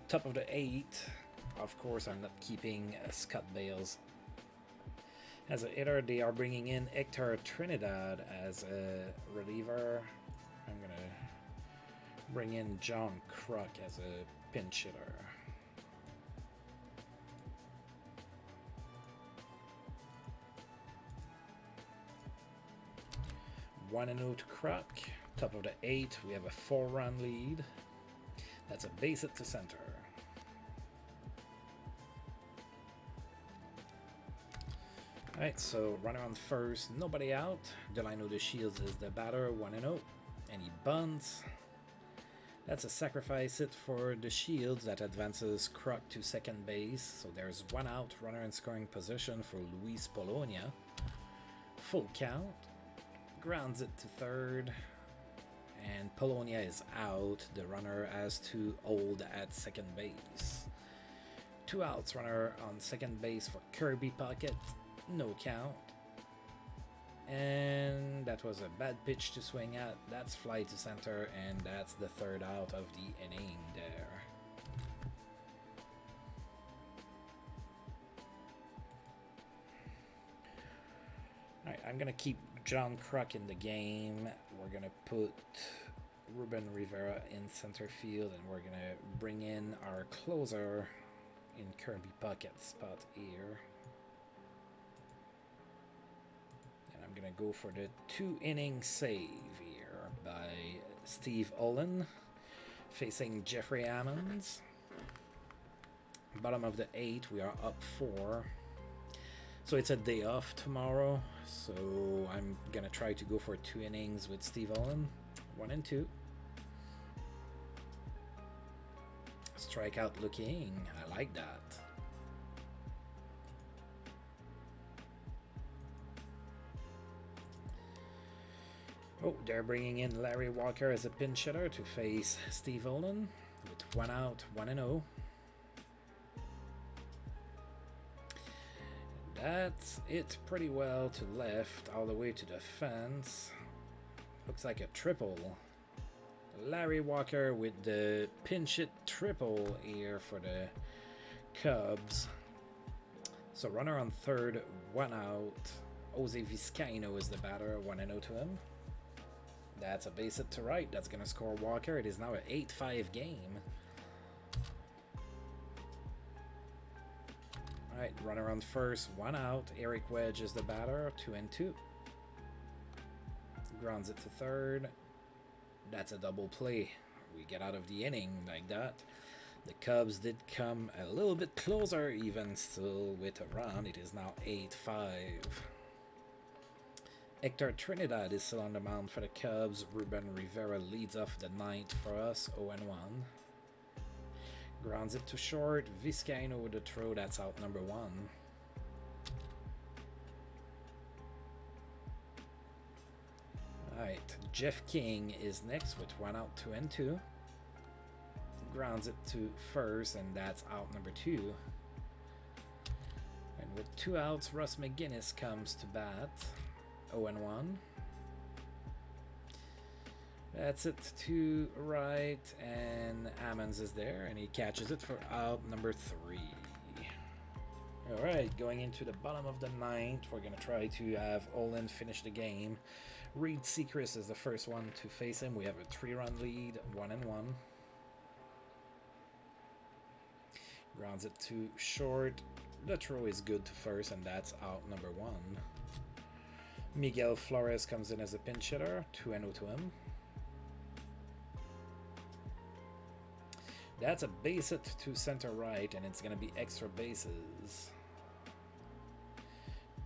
Top of the 8. Of course, I'm not keeping Scott Baez as a hitter. They are bringing in Hector Trinidad as a reliever. I'm going to bring in John Kruk as a pinch hitter. One and out to Kruk. Top of the 8, we have a 4-run lead. That's a base hit to center. Alright, so runner on first, nobody out. Delino De Shields is the batter, 1-0, and he bunts. That's a sacrifice hit for De Shields that advances Kruk to second base. So there's 1 out, runner in scoring position for Luis Bologna. Full count. Grounds it to third. And Bologna is out. The runner has to hold at second base. 2 outs, runner on second base for Kirby Puckett. No count. And that was a bad pitch to swing at. That's fly to center, and that's the 3rd out of the inning there. Alright, I'm gonna keep John Kruk in the game. We're gonna put Reuben Rivera in center field, and we're gonna bring in our closer in Kirby Puckett's spot here. I'm going to go for the 2-inning save here by Steve Olin facing Jeffrey Ammons. Bottom of the 8, we are up 4. So it's a day off tomorrow, so I'm going to try to go for 2 innings with Steve Olin. 1 and 2. Strikeout looking. I like that. Oh, they're bringing in Larry Walker as a pinch hitter to face Steve Olin with 1 out, 1-0. That's it pretty well to left, all the way to the fence. Looks like a triple. Larry Walker with the pinch hit triple here for the Cubs. So runner on third, 1 out. Jose Vizcaino is the batter, 1-0 to him. That's a base hit to right. That's going to score Walker. It is now an 8-5 game. Alright, runner on first, 1 out. Eric Wedge is the batter, 2-2. Grounds it to third. That's a double play. We get out of the inning like that. The Cubs did come a little bit closer, even still with a run. It is now 8-5. Hector Trinidad is still on the mound for the Cubs. Reuben Rivera leads off the 9th for us, 0-1. Grounds it to short. Vizcaino with the throw. That's out number 1. Alright, Jeff King is next with 1 out, 2-2. Grounds it to first, and that's out number 2. And with 2 outs, Russ Mcginnis comes to bat. 0-1. That's it to right, and Ammons is there, and he catches it for out number 3. Alright, going into the bottom of the 9th, we're going to try to have Olin finish the game. Reed Sechrist is the first one to face him. We have a 3-run lead, 1-1. Grounds it too short. The throw is good to first, and that's out number 1. Miguel Flores comes in as a pinch hitter, 2-0 to him. That's a base hit to center right, and it's going to be extra bases.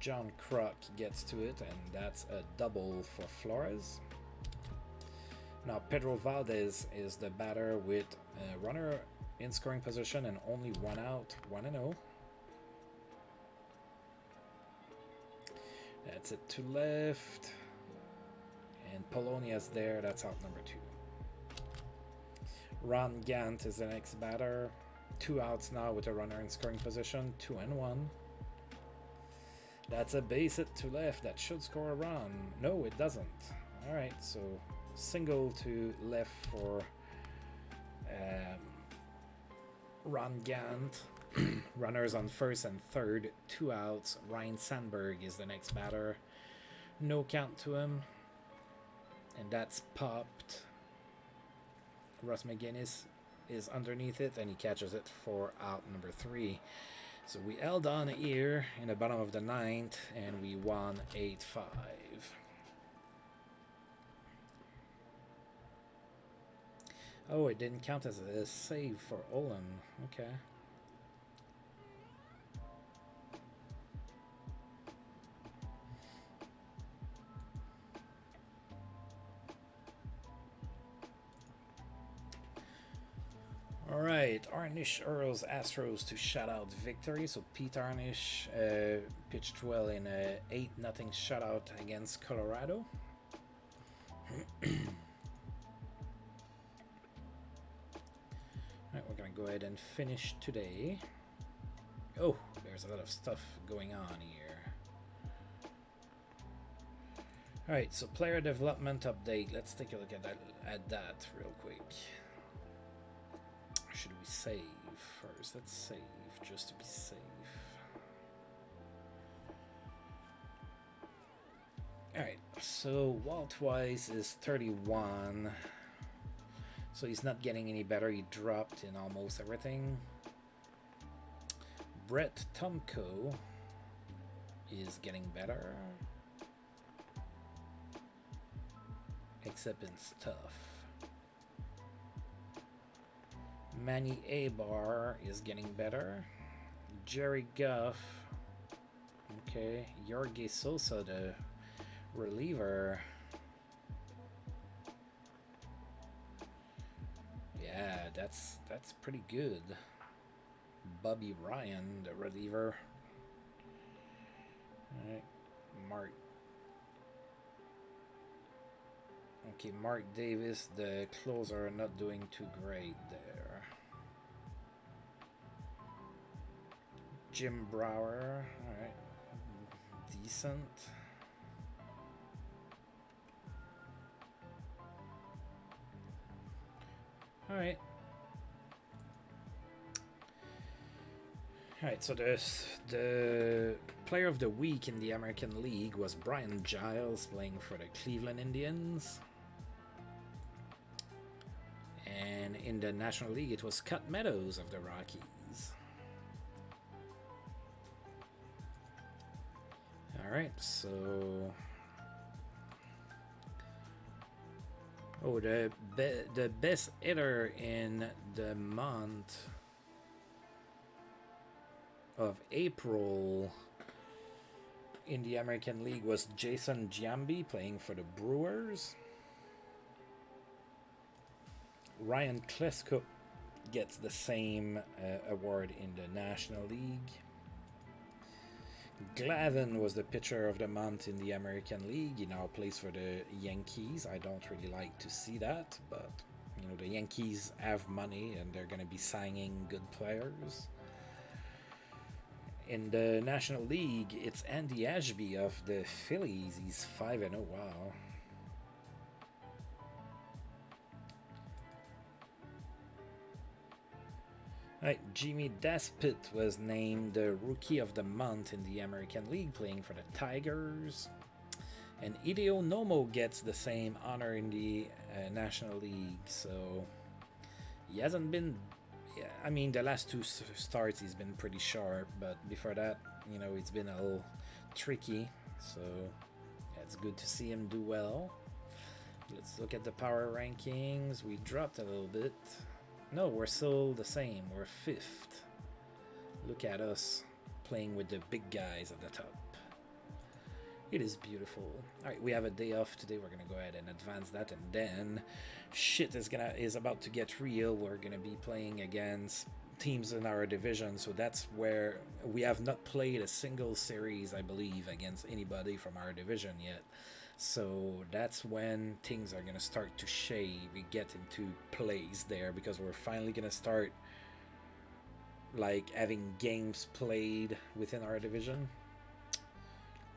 John Kruk gets to it, and that's a double for Flores. Now Pedro Valdez is the batter with a runner in scoring position and only 1 out, 1-0. That's it to left. And Polonia's there, that's out number 2. Ron Gant is the next batter. 2 outs now with a runner in scoring position, 2-1. That's a base hit to left. That should score a run. No, it doesn't. Alright, so single to left for Ron Gant. Runners on first and third, 2 outs. Ryan Sandberg is the next batter. No count to him. And that's popped. Russ Mcginnis is underneath it, and he catches it for out number 3. So we held on here in the bottom of the 9th, and we won 8-5. Oh, it didn't count as a save for Olin. Okay. Alright, Arnish Earls Astros to shutout victory. So Pete Arnish pitched well in a 8-0 shutout against Colorado. Alright, we're going to go ahead and finish today. Oh, there's a lot of stuff going on here. Alright, so player development update. Let's take a look at that real quick. Should we save first? Let's save just to be safe. Alright, so Walt Weiss is 31. So he's not getting any better. He dropped in almost everything. Brett Tomko is getting better. Except in stuff. Manny Abar is getting better. Jerry Guff. Okay. Jorge Sosa, the reliever. Yeah, that's pretty good. Bobby Ryan, the reliever. Alright. Mark Davis, the closer, not doing too great there. Jim Brower, alright, decent. Alright. Alright, so the player of the week in the American League was Brian Giles, playing for the Cleveland Indians. And in the National League, it was Scott Meadows of the Rockies. Alright, so... Oh, the best hitter in the month of April in the American League was Jason Giambi, playing for the Brewers. Ryan Klesko gets the same award in the National League. Glavin was the pitcher of the month in the American League. He now plays for the Yankees. I don't really like to see that, but you know, the Yankees have money and they're going to be signing good players. In the National League, it's Andy Ashby of the Phillies. He's 5-0. Wow. Right, Jimmy Daspit was named the Rookie of the Month in the American League, playing for the Tigers. And Hideo Nomo gets the same honor in the National League. So he hasn't been. I mean, the last two starts he's been pretty sharp, but before that, you know, it's been a little tricky. So yeah, it's good to see him do well. Let's look at the power rankings. We dropped a little bit. No, we're still the same. We're 5th. Look at us playing with the big guys at the top. It is beautiful. Alright, we have a day off today. We're gonna go ahead and advance that, and then shit is about to get real. We're gonna be playing against teams in our division, so that's where we have not played a single series, I believe, against anybody from our division yet. So that's when things are going to start to shave, we get into place there, because we're finally going to start like having games played within our division.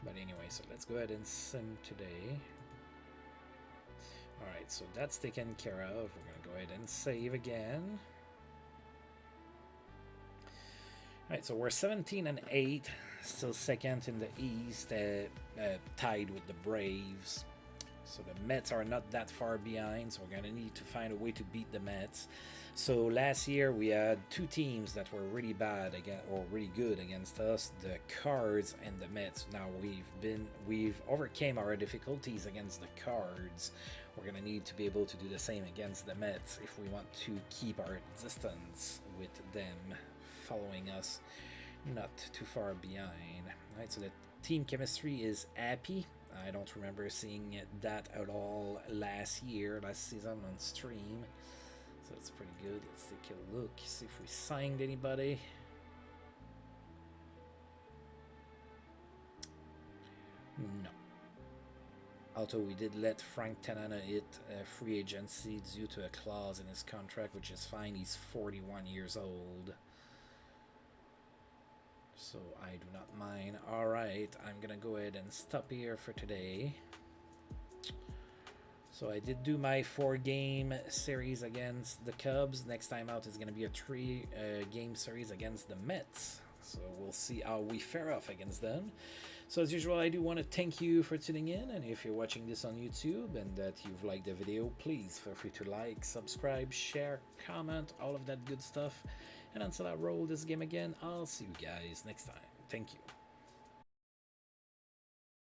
But anyway, so let's go ahead and sim today. Alright, so that's taken care of. We're going to go ahead and save again. Alright, so we're 17-8, still second in the East, tied with the Braves. So the Mets are not that far behind, so we're going to need to find a way to beat the Mets. So last year we had two teams that were really bad or really good against us, the Cards and the Mets. Now we've overcame our difficulties against the Cards. We're going to need to be able to do the same against the Mets if we want to keep our distance with them, following us not too far behind. Right, so the team chemistry is happy. I don't remember seeing that at all last season on stream, so it's pretty good. Let's take a look, see if we signed anybody. No. Although we did let Frank Tanana hit free agency due to a clause in his contract, which is fine. He's 41 years old, so I do not mind. Alright, I'm gonna go ahead and stop here for today. So I did do my 4-game series against the Cubs. Next time out is gonna be a 3-game series against the Mets. So we'll see how we fare off against them. So as usual, I do want to thank you for tuning in, and if you're watching this on YouTube and that you've liked the video, please feel free to like, subscribe, share, comment, all of that good stuff. And until I roll this game again, I'll see you guys next time. Thank you.